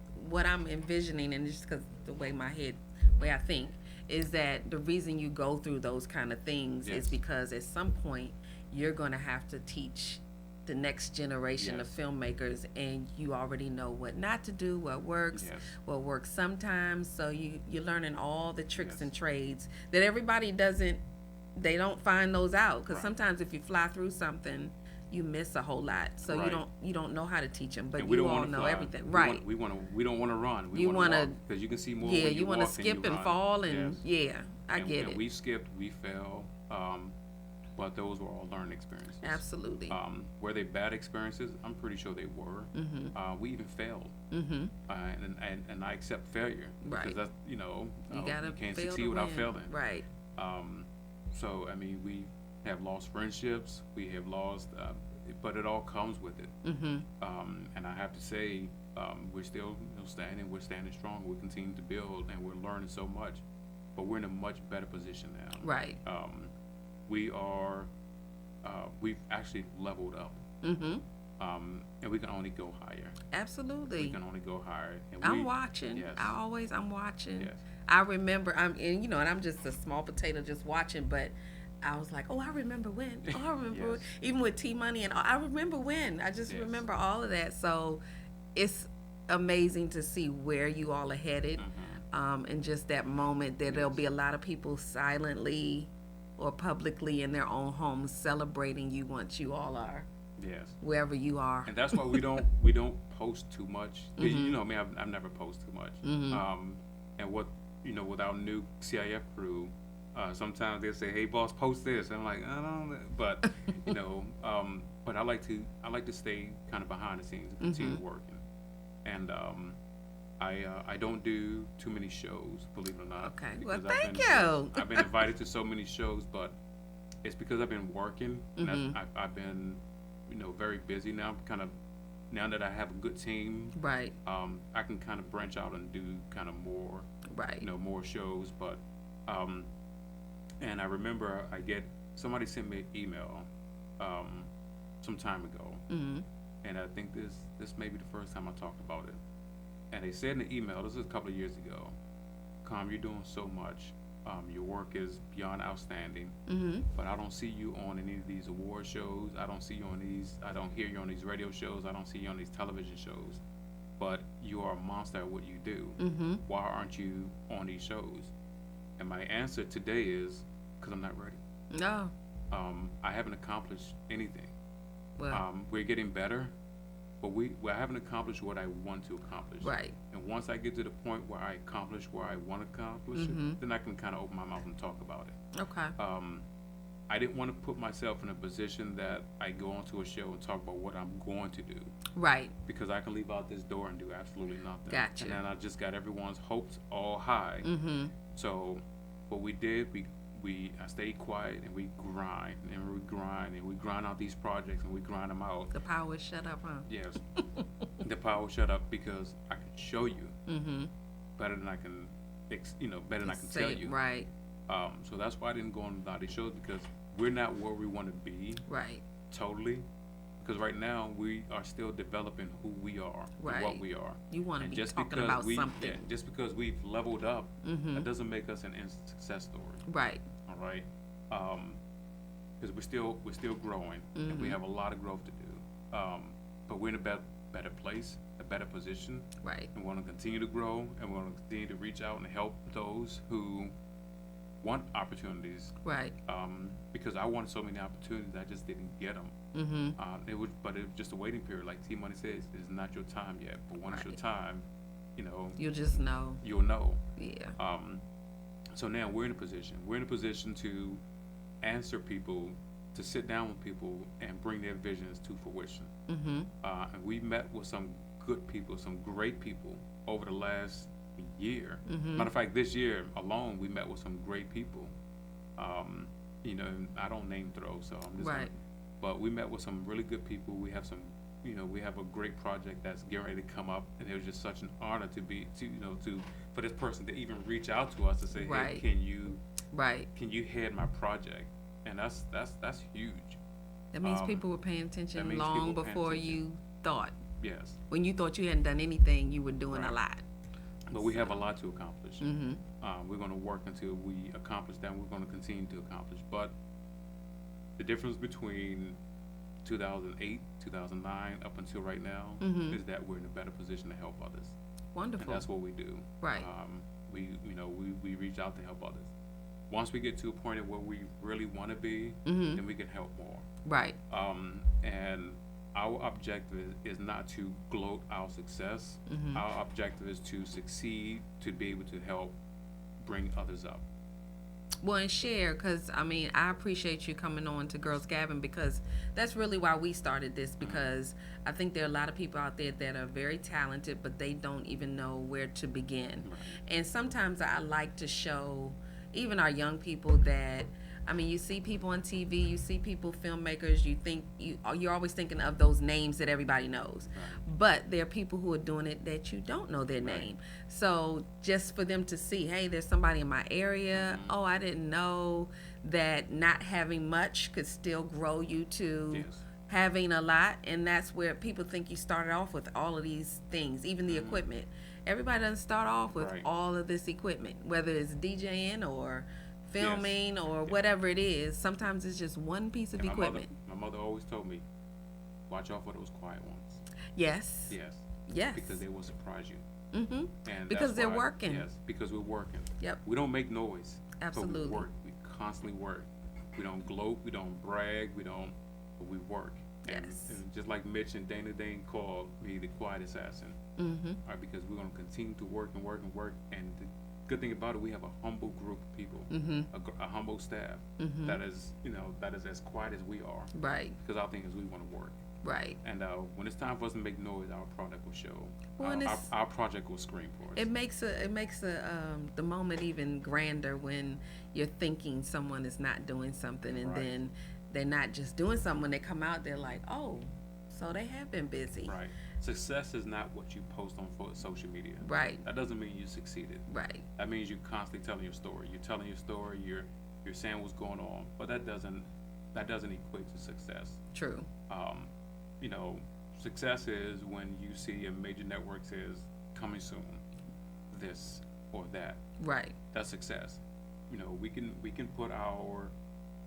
envisioning, and just because the way I think, is that the reason you go through those kind of things Yes. is because at some point you're going to have to teach the next generation of Yes. filmmakers, and you already know what not to do, what works, Yes. what works sometimes. So you're learning all the tricks Yes. and trades that everybody they don't find those out, because Right. sometimes if you fly through something, you miss a whole lot. So Right. you don't know how to teach them, but And we you don't all wanna know fly. everything. We Right. we don't want to run. We You want wanna- to because you can see more. Yeah, when you want to walk than skip and run. fall, and Yes. I And- get and it. we skipped, we fell, but those were all learning experiences. Absolutely. Were they bad experiences? I'm pretty sure they were. We even failed, and I accept failure Right. because that's You gotta you can't fail succeed to without win. failing. Right. So I mean, we have lost friendships. We have lost, but it all comes with it. And I have to say, we're still standing. We're standing strong. We continue to build, and we're learning so much. But we're in a much better position now. Right. We are. We've actually leveled up. And we can only go higher. Absolutely. We can only go higher. And I'm watching. Yes. I'm watching. Yes. I remember and I'm just a small potato just watching, but I was like, oh, I remember when. Oh, I remember Yes. even with T Money, and I remember when. I just Yes. remember all of that. So it's amazing to see where you all are headed. And just that moment that there'll Yes. be a lot of people silently or publicly in their own homes celebrating you once you all are Yes. wherever you are. And that's why we don't post too much. 'Cause You know me, I've never posted too much. And with our new CIF crew, sometimes they'll say, "Hey, boss, post this." And I'm like, I don't know. But but I like to stay kind of behind the scenes and continue working. And I don't do too many shows, believe it or not. Okay. because Well, thank you. I've been invited to so many shows, but it's because I've been working. And I've been very busy now. Now that I have a good team, Right. I can kind of branch out and do kind of more, Right. more shows. But and I remember somebody sent me an email some time ago, and I think this may be the first time I talked about it. And they said in the email, this was a couple of years ago, you're doing so much. Your work is beyond outstanding, but I don't see you on any of these award shows. I don't see you on these. I don't hear you on these radio shows. I don't see you on these television shows. But you are a monster at what you do. Why aren't you on these shows? And my answer today is because I'm not ready. No. I haven't accomplished anything. Well. We're getting better, but I haven't accomplished what I want to accomplish. Right. And once I get to the point where I accomplish where I want to accomplish it, then I can kind of open my mouth and talk about it. Okay. I didn't want to put myself in a position that I go onto a show and talk about what I'm going to do, Right. because I can leave out this door and do absolutely nothing. Gotcha. And then I just got everyone's hopes all high. So what we did, I stayed quiet and we grind and we grind and we grind out these projects and we grind them out. The power shut up, huh? Yes. The power shut up because I can show you better than I can, better than I can Say tell it, you. Right. So that's why I didn't go on a lot of these shows, because we're not where we want to be Right. totally, Because right now we are still developing who we are and what Right. we are. You want to And be just talking because about we, something. yeah, just because we've leveled up, Mm-hmm. that doesn't make us an instant success story. Right. All right, because we're still growing, and we Mm-hmm. have a lot of growth to do. But we're in a better place, a better position, Right. and we want to continue to grow, and we want to continue to reach out and help those who want opportunities. Right. Because I wanted so many opportunities, I just didn't get them. Mm-hmm. But it was just a waiting period. Like T Money says, it's not your time yet. But when it's your Right. time, you know, You'll just know. you'll know. Yeah. So now we're in a position. We're in a position to answer people, to sit down with people and bring their visions to fruition. Mm-hmm. And we met with some good people, some great people over the last year. Mm-hmm. Matter of fact, this year alone, we met with some great people. I don't name throw, so I'm just Right. but we met with some really good people. We have some, we have a great project that's getting ready to come up, and it was just such an honor for this person to even reach out to us to say, Right. hey, Right. can you head my project? And that's huge. That means Um, people were paying that attention means long people paying before attention. you thought. Yes, When you thought you hadn't done anything, you were doing a Right. lot. but we have a lot to accomplish. Mm-hmm. We're going to work until we accomplish that. We're going to continue to accomplish. But the difference between 2008, 2009, up until right now, Mhm. is that we're in a better position to help others, and Wonderful. that's what we do. Right. We reach out to help others. Once we get to a point of where we really want to be, Mhm. then we can help more. Right. And our objective is not to gloat our success. Mhm. Our objective is to succeed, to be able to help bring others up. Well, and share, because I appreciate you coming on to Girls Gabbin, because that's really why we started this. Because I think there are a lot of people out there that are very talented, but they don't even know where to begin. Right. And sometimes I like to show even our young people that, you see people on TV, you see people, filmmakers, you're always thinking of those names that everybody knows. Right. But there are people who are doing it that you don't know their Right. name. So just for them to see, hey, there's somebody in my area. Mhm. Oh, I didn't know that not having much could still grow you to Yes. having a lot. And that's where people think you started off with all of these things, even the Mhm. equipment. Everybody doesn't start off with Right. all of this equipment, whether it's DJing or filming or Yeah. whatever it is. Sometimes it's just one piece of And equipment. my mother always told me, watch out for those quiet ones. Yes. Yes. Yes. Because they will surprise you. Mm-hmm. And Because that's they're why- working. Yes, because we're working. Yep. We don't make noise. But Absolutely. we work. We constantly work. We don't gloat. We don't brag. But we work. Yes. And just like Mitch and Dana Dane called me the quiet assassin. Mm-hmm. All right, because we're going to continue to work and work and work. And the good thing about it, we have a humble group of people, Mm-hmm. a humble staff Mm-hmm. that is as quiet as we are. Right. Because our thing is we want to work. Right. And when it's time for us to make noise, our product will show. Well, and it's- our project will scream for us. It makes the moment even grander when you're thinking someone is not doing something, and Right. then they're not just doing something. When they come out, they're like, oh, so they have been busy. Right. Success is not what you post on social media. Right. That doesn't mean you succeeded. Right. That means you're constantly telling your story. You're telling your story. You're saying what's going on. But that doesn't equate to success. True. Success is when you see a major network says coming soon, this or that. Right. That's success. We can put our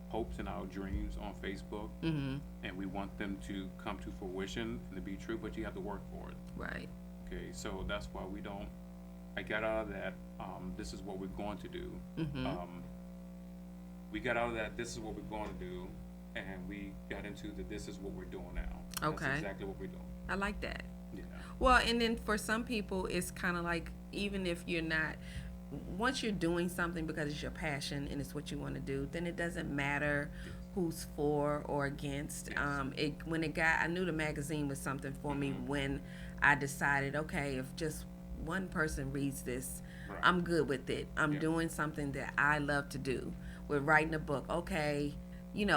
hopes and our dreams on Facebook, Mm-hmm. and we want them to come to fruition and to be true, but you have to work for it. Right. Okay, so that's why we don't. I got out of that. This is what we're going to do. Mm-hmm. We got out of that. This is what we're going to do, and we got into the. This is what we're doing now. Okay. That's exactly what we're doing. I like that. Yeah. Well, and then for some people, it's kind of like, even if you're not, once you're doing something because it's your passion and it's what you want to do, then it doesn't matter who's for or against. Yes. I knew the magazine was something for me Mhm. when I decided, okay, if just one person reads this, Right. I'm good with it. I'm Yeah. doing something that I love to do. With writing a book, okay,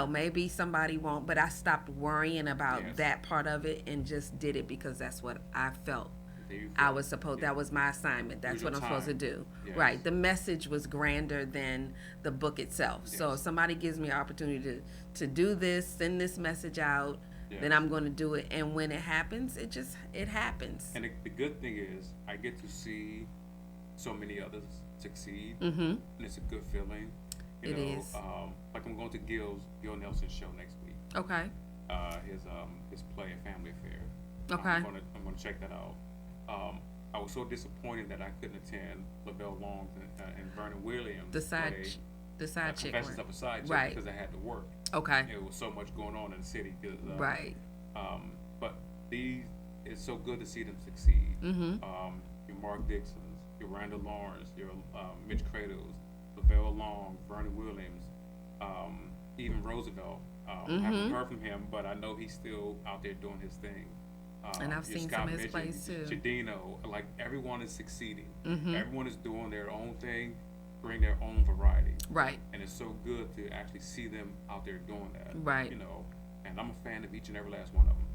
maybe somebody won't, but I stopped worrying about Yes. that part of it and just did it because that's what I felt There you I go. was supposed. Yeah. That was my assignment. That's Use what your I'm supposed to time. do. Yes. Right. The message was grander than the book itself. So Yes. if somebody gives me an opportunity to do this, send this message out, then I'm going to do it. And when it happens, it happens. And the good thing is, I get to see so many others succeed, Mm-hmm. and it's a good feeling. It is. Like I'm going to Gil Nelson's show next week. Okay. His play, A Family Affair. Okay. I'm gonna check that out. I was so disappointed that I couldn't attend Lavelle Long and Vernon Williams. The side chick. Confessions of a Side Chick, Right. because I had to work. Okay. It was so much going on in the city. Right. But it's so good to see them succeed. Mm-hmm. Your Mark Dixons, your Randall Lawrence, your Mitch Kratos, Lavelle Long, Vernon Williams, even Roosevelt. I haven't heard from him, but I know he's still out there doing his thing. And I've your seen Scott some of his Mitchell, plays too. Chadino, like everyone is succeeding. Mm-hmm. Everyone is doing their own thing, bring their own variety. Right. And it's so good to actually see them out there doing that. Right. And I'm a fan of each and every last one of them,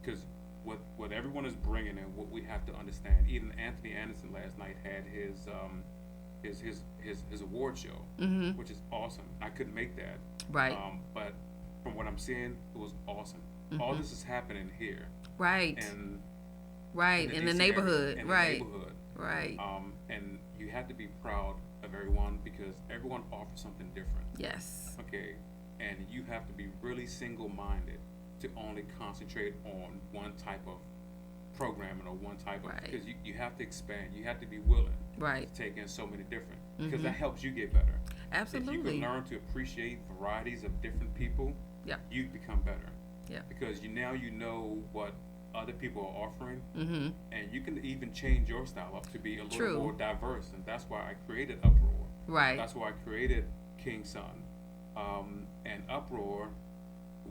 because what everyone is bringing and what we have to understand. Even Anthony Anderson last night had his award show, Mm-hmm. which is awesome. I couldn't make that. Right. But from what I'm seeing, it was awesome. Mm-hmm. All this is happening here. Right. And right. In the DC neighborhood. area, in right. the neighborhood. Right. And you have to be proud of everyone, because everyone offers something different. Yes. Okay. And you have to be really single-minded to only concentrate on one type of programming or one type of, Right. because you have to expand. You have to be willing Right. to take in so many different, because Mm-hmm. that helps you get better. If you Absolutely. can learn to appreciate varieties of different people, Yep. you become better. Yeah. Because you know what other people are offering, Mm-hmm. and you can even change your style up to be a little True. more diverse. And that's why I created Uproar. Right. That's why I created King Son. And Uproar,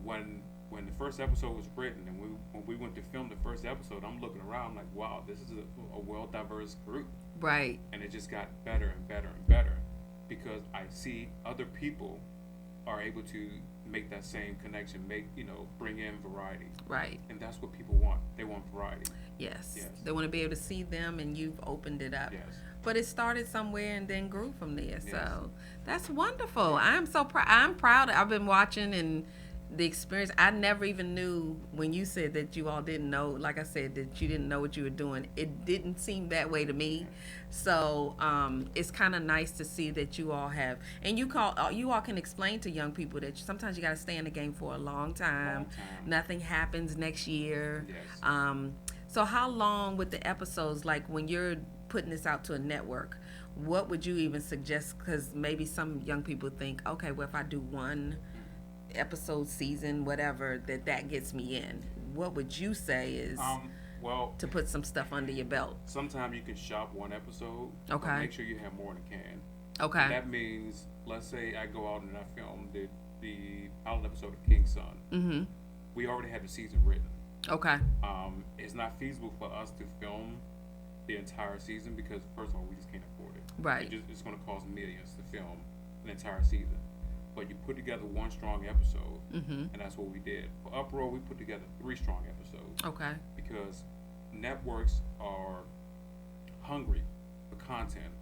when the first episode was written, and when we went to film the first episode, I'm looking around, I'm like, wow, this is a well diverse group. Right. And it just got better and better and better, because I see other people are able to make that same connection, bring in variety. Right. And that's what people want. They want variety. Yes. Yes. They want to be able to see them, and you've opened it up. Yes. But it started somewhere and then grew from there. Yes. So that's wonderful. I'm so proud. I'm proud. I've been watching and the experience. I never even knew when you said that you all didn't know, like I said, that you didn't know what you were doing. It didn't seem that way to me. So it's kind of nice to see that you all have, and you all can explain to young people that sometimes you got to stay in the game for a long time. Long time. Nothing happens next year. Yes. So how long with the episodes, like when you're putting this out to a network, what would you even suggest? Because maybe some young people think, okay, well, if I do one episode, season, whatever, that gets me in. What would you say is Well, to put some stuff under your belt? sometimes you can shop one episode. Okay. But make sure you have more in the can. Okay. That means, let's say I go out and I film the pilot episode of King Son. Mm-hmm. We already have the season written. Okay. It's not feasible for us to film the entire season, because first of all, we just can't afford it. Right. It's going to cost millions to film an entire season. But you put together one strong episode, Mm-hmm. and that's what we did. For Uproar, we put together 3 strong episodes, Okay. because networks are hungry for content.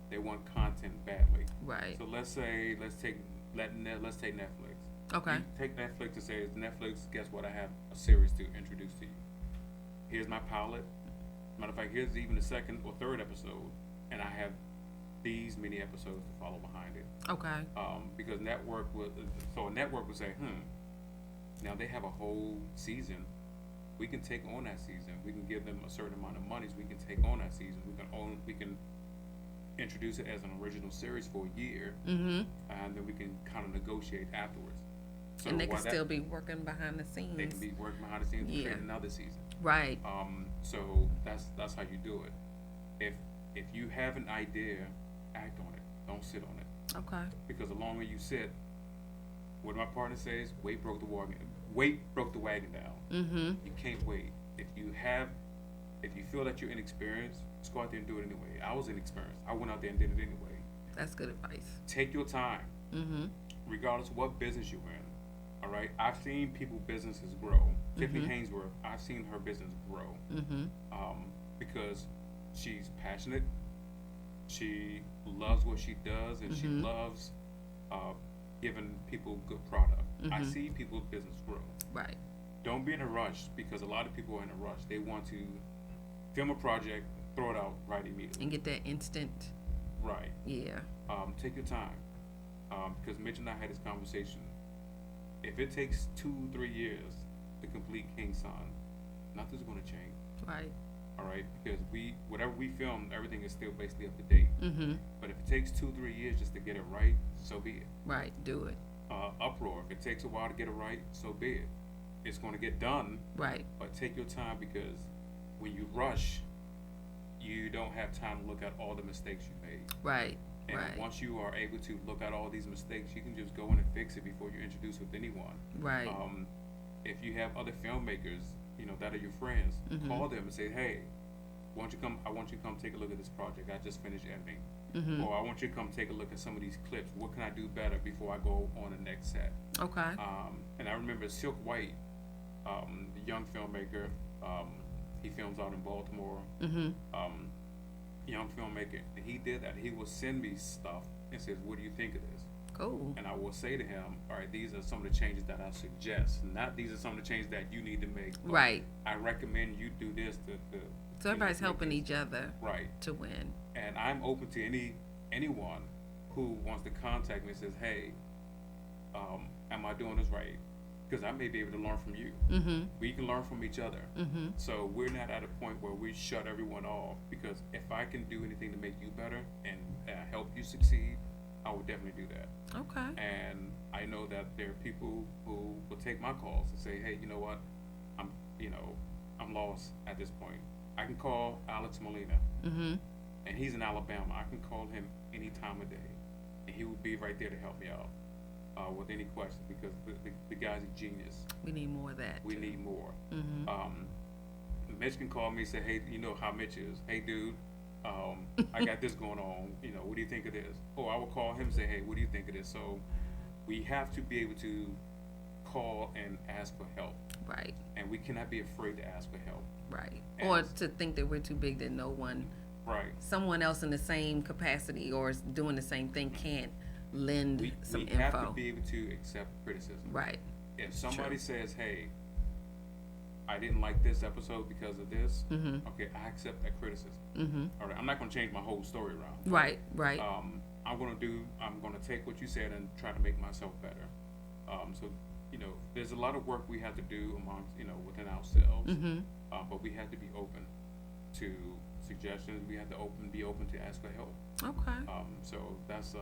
They want content badly. Right. So let's take Netflix. Okay. You take Netflix and say, Netflix, guess what? I have a series to introduce to you. Here's my pilot. Matter of fact, here's even the second or third episode, and I have these many episodes to follow behind it. Okay. Because a network would say, now they have a whole season. We can take on that season. We can give them a certain amount of monies. We can take on that season. We can introduce it as an original series for a year, Mm-hmm. and then we can kind of negotiate afterwards. So And they can while still be working behind the scenes. they can be working behind the scenes to Yeah. create another season. Right. So that's how you do it. If you have an idea, act on it. Don't sit on it, Okay. because the longer you sit, what my partner says, weight broke the wagon down. Mm-hmm. You can't wait. If you feel that you're inexperienced, just go out there and do it anyway. I was inexperienced. I went out there and did it anyway. That's good advice. Take your time, Mm-hmm. regardless of what business you're in. All right, I've seen people businesses grow. Tiffany Hainsworth, I've seen her business grow, Mm-hmm. because she's passionate. She loves what she does, and she loves giving people good product. I see people's business grow. Right. don't be in a rush, because a lot of people are in a rush. They want to film a project, throw it out right immediately. And get that instant. Right. Yeah. Take your time. Because Mitch and I had this conversation. If it takes 2-3 years to complete King's Son, nothing's going to change. Right. All right, because whatever we film, everything is still basically up to date. Mm-hmm. But if it takes 2-3 years just to get it right, so be it. Right. Do it. Uproar. If it takes a while to get it right, so be it. It's going to get done. Right. But take your time, because when you rush, you don't have time to look at all the mistakes you made. Right. And Right. once you are able to look at all these mistakes, you can just go in and fix it before you introduce with anyone. Right. If you have other filmmakers, that are your friends, Mhm. call them and say, hey, I want you to come take a look at this project. I just finished editing. Mm-hmm. Or I want you to come take a look at some of these clips. What can I do better before I go on the next set? Okay. And I remember Silk White, the young filmmaker, he films out in Baltimore. Mm-hmm. Young filmmaker, and he did that. He will send me stuff and says, what do you think of this? Cool. And I will say to him, all right, these are some of the changes that I suggest. Not these are some of the changes that you need to make. But Right. I recommend you do this to So everybody's make helping this. each other Right. to win. And I'm open to anyone who wants to contact me and says, hey, am I doing this right? Because I may be able to learn from you. Mm-hmm. We can learn from each other. Mm-hmm. So we're not at a point where we shut everyone off, because if I can do anything to make you better and help you succeed, I would definitely do that. Okay. And I know that there are people who will take my calls and say, hey, you know what, I'm lost at this point. I can call Alex Molina, Mm-hmm. and he's in Alabama. I can call him any time of day, and he will be right there to help me out with any questions, because the guy's a genius. We need more of that. We too. need more. Mm-hmm. Mitch can call me and say, hey, you know how Mitch is. Hey, dude, I got this going on. What do you think of this? Or I will call him and say, hey, what do you think of this? So we have to be able to call and ask for help. Right. And we cannot be afraid to ask for help. Right. And- Or to think that we're too big that no one, Right. someone else in the same capacity or is doing the same thing can't lend We some have info. to be able to accept criticism. Right. If somebody True. says, hey, I didn't like this episode because of this, Mm-hmm. okay, I accept that criticism. Mm-hmm. All right, I'm not going to change my whole story around. Right. Right. I'm going to take what you said and try to make myself better. So, there's a lot of work we have to do within ourselves, Mm-hmm. but we have to be open to suggestions. We have to be open to ask for help. Okay. So that's,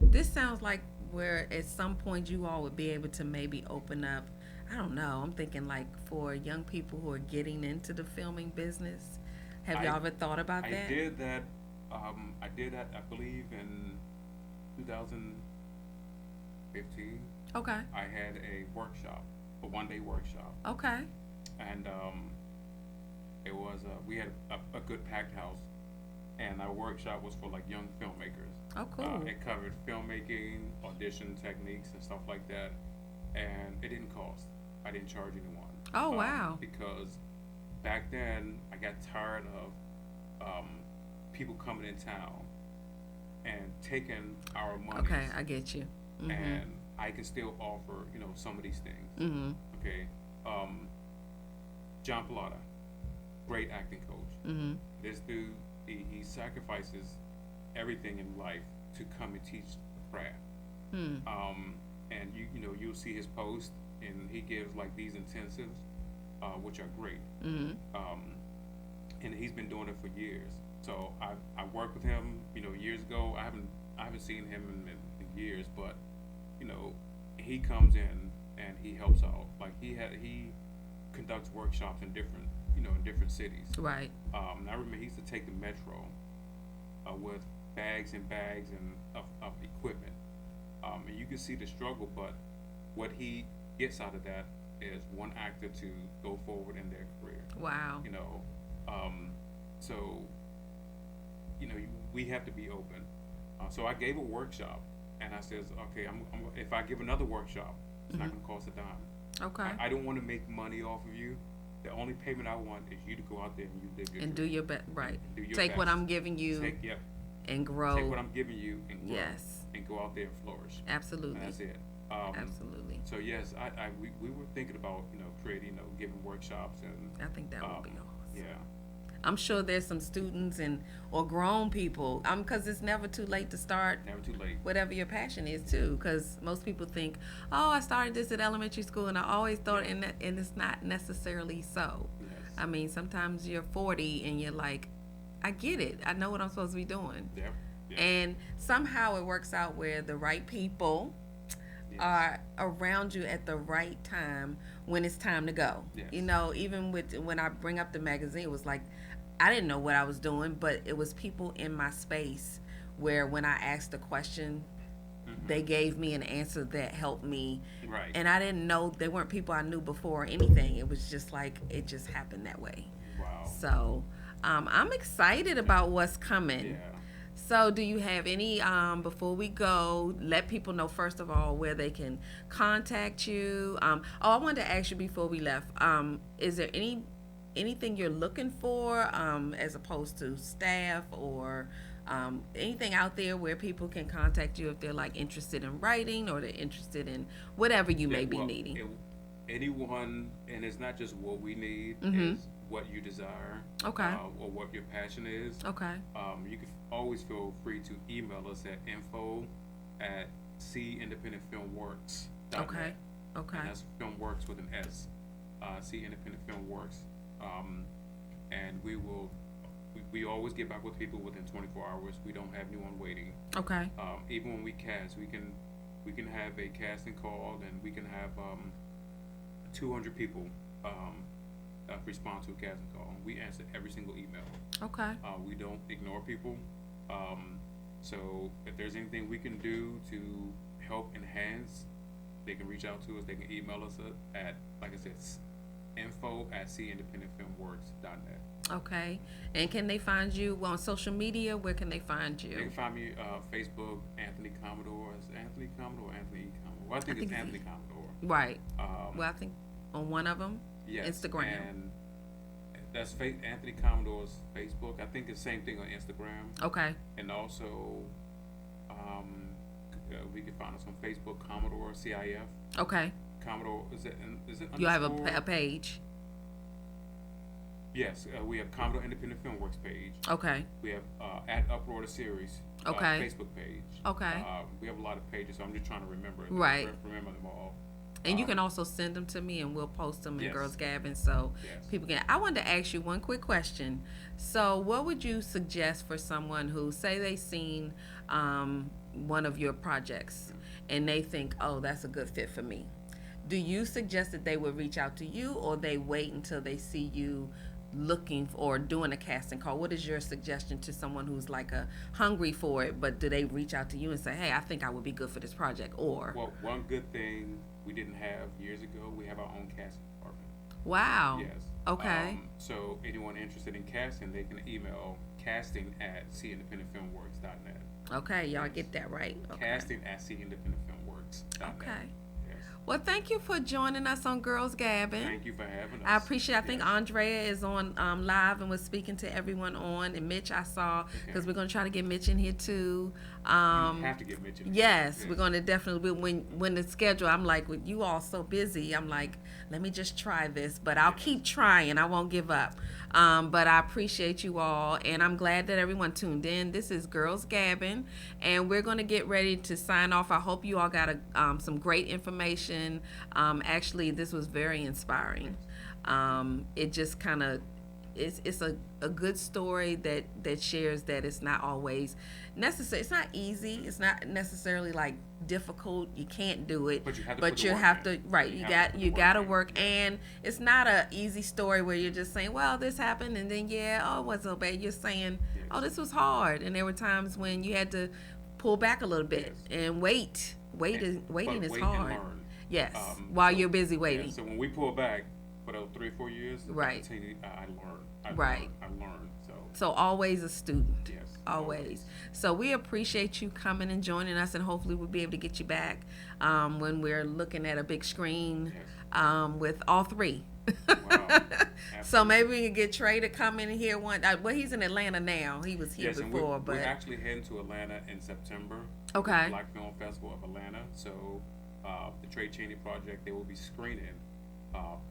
This sounds like where at some point you all would be able to maybe open up. I don't know. I'm thinking like for young people who are getting into the filming business. Have y'all ever thought about I that? did that, I believe in 2015. Okay. I had a workshop, a one-day workshop. Okay. And it was we had a good packed house, and our workshop was for like young filmmakers. Oh, cool. It covered filmmaking, audition techniques, and stuff like that, and it didn't cost. I didn't charge anyone. Oh, wow. Because back then I got tired of people coming in town and taking our money. Okay, I get you. Mm-hmm. And I can still offer some of these things. Mm-hmm. Okay. John Pilata, great acting coach. Mm-hmm. This dude, he sacrifices everything in life to come and teach the craft. Hmm. And you'll see his post, and he gives like these intensives, which are great. Mm-hmm. And he's been doing it for years. So I worked with him, years ago. I haven't seen him in years, but he comes in and he helps out. Like he conducts workshops in different cities. Right. And I remember he used to take the metro with bags and bags of equipment. And you can see the struggle, but what he gets out of that is one actor to go forward in their career. Wow. So we have to be open. So I gave a workshop, and I says, okay, if I give another workshop, it's not going to cost a dime. Okay. I don't want to make money off of you. The only payment I want is you to go out there and you live your And dream. do your best. Right. Do your Take what best. I'm giving you and grow. Take what I'm giving you and grow. Yes. And go out there and flourish. Absolutely. And that's it. Absolutely. So yes, we were thinking about creating giving workshops and I think that would be um, awesome. yeah, I'm sure there's some students and or grown people. Because it's never too late to start never too late. whatever your passion is too. Because most people think, oh, I started this at elementary school, and I always thought, and it's not necessarily so. Yes. I mean, sometimes you're 40 and you're like, I get it. I know what I'm supposed to be doing. Yeah. Yeah. And somehow it works out where the right people Yes. are around you at the right time when it's time to go. Yes. Even with when I bring up the magazine, it was like I didn't know what I was doing, but it was people in my space where when I asked a question, they gave me an answer that helped me. Right. And I didn't know they weren't people I knew before or anything. It was just like it just happened that way. Wow. So I'm excited about what's coming. Yeah. So, do you have any, before we go, let people know, first of all, where they can contact you? I wanted to ask you before we left, is there anything you're looking for as opposed to staff or anything out there where people can contact you if they're like interested in writing or they're interested in whatever you may be needing? Anyone, and it's not just what we need, Mhm. it's what you desire. Okay. Or what your passion is. Okay. You can always feel free to email us at info@cindependentfilmworks.net. Okay. Okay. And that's Filmworks with an S. C Independent Film Works. And we always get back with people within 24 hours. We don't have anyone waiting. Okay. Even when we cast, we can have a casting call, and we can have 200 people respond to a casting call. We answer every single email. Okay. We don't ignore people. So if there's anything we can do to help enhance, they can reach out to us. They can email us at like I said, info@cindependentfilmworks.net. Okay. And can they find you on social media? Where can they find They you? can find me Facebook, Anthony Commodore. Is it Anthony Commodore or Anthony E. Commodore? Well, I think it's it's Anthony Commodore. Right. Well, I think on one of them, Yes. Instagram. And that's Anthony Commodore's Facebook. I think it's the same thing on Instagram. Okay. And also, we can find us on Facebook, Commodore CIF. Okay. Commodore is it You have underscore? a page. Yes, we have Commodore Independent Filmworks page. Okay. We have at Uproar the Series Okay. Facebook page. Okay. We have a lot of pages, so I'm just trying to remember Right. remember them all. And you can also send them to me, and we'll post them in Yes. Girls Gabbin, so Yes. people can. I wanted to ask you one quick question. So, what would you suggest for someone who say they seen one of your projects and they think, oh, that's a good fit for me? Do you suggest that they would reach out to you, or they wait until they see you looking for, or doing a casting call? What is your suggestion to someone who's like hungry for it, but do they reach out to you and say, hey, I think I would be good for this project? Or Well, one good thing we didn't have years ago, we have our own casting department. wow. Yes. Okay. So anyone interested in casting, they can email casting@cindependentfilmworks.net. Okay, y'all get that right. Okay. Casting@cindependentfilmworks.net. Okay. Yes. Well, thank you for joining us on Girls Gabbin. Thank you for having us. I appreciate. I think Yes. Andrea is on live and was speaking to everyone on, and Mitch I saw because Okay. we're gonna try to get Mitch in here too. You have to get mentioned. Yes, we're gonna definitely. When the schedule, I'm like, with you all so busy, I'm like, let me just try this, but I'll keep trying. I won't give up. But I appreciate you all, and I'm glad that everyone tuned in. This is Girls Gabbin, and we're gonna get ready to sign off. I hope you all got some great information. Actually, this was very inspiring. It just kind of. It's a good story that shares that it's not always necessary. It's not easy. It's not necessarily like difficult. You can't do it, But you have to but put the you work have in. to right. You You have got to put you the got to work in. work, Yeah. and it's not a easy story where you're just saying, well, this happened, and then oh, it wasn't so bad. You're saying, Yes. oh, this was hard, and there were times when you had to pull back a little bit Yes. and wait. Waiting But is wait hard. and learn. Yes, while So- you're busy waiting. Yeah, so when we pull back for those 3 or 4 years, Right. I continue, I learned. Right. I learned. So So always a student. yes. Always. So we appreciate you coming and joining us, and hopefully we'll be able to get you back when we're looking at a big screen Yes. with all three. Wow. So maybe we can get Trey to come in here one. Well, he's in Atlanta now. He was here Yes, and before, we're but actually heading to Atlanta in September. Okay. The Black Film Festival of Atlanta. So the Trey Cheney project. They will be screening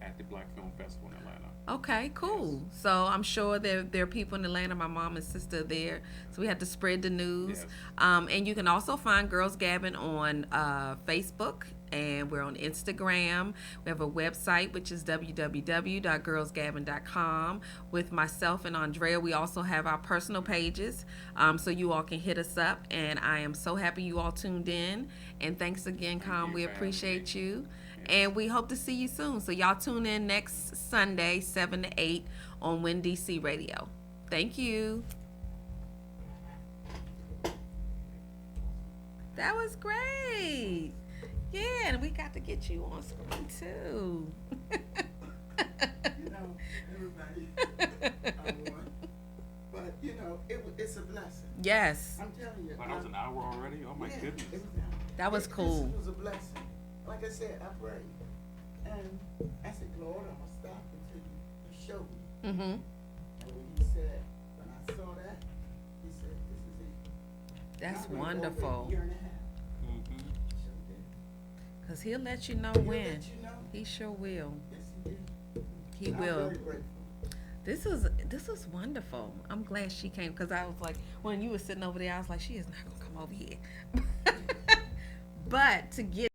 at the Black Film Festival in Atlanta. Okay, cool. So I'm sure there are people in Atlanta. My mom and sister are there, so we have to spread the news. Yes. And you can also find Girls Gabbin on Facebook, and we're on Instagram. We have a website, which is www.girlsgabbin.com. With myself and Andrea, we also have our personal pages, so you all can hit us up. And I am so happy you all tuned in. And thanks again, Com. you We for having appreciate me. you. Yes. And we hope to see you soon. So y'all tune in next Sunday, 7 to 8 on Win DC Radio. Thank you. That was great. Yeah, and we got to get you on screen too. You know, everybody, won. But, you know, it's a blessing. Yes, I'm telling you. Wow, that was an hour already. Oh my Yeah, goodness. it was that was cool. It was a blessing. Like I said, I prayed. And I said, Lord, I'm going to stop until you show me. Mm-hmm. And when he said, when I saw that, he said, this is it. That's And I went over wonderful. a year and a half. Mm-hmm. Sure did. Because he'll let you know He'll when. let you know. He sure will. Yes, he did. He And will. I'm very grateful. This is wonderful. I'm glad she came because I was like, when you were sitting over there, I was like, she is not gonna come over here. But to get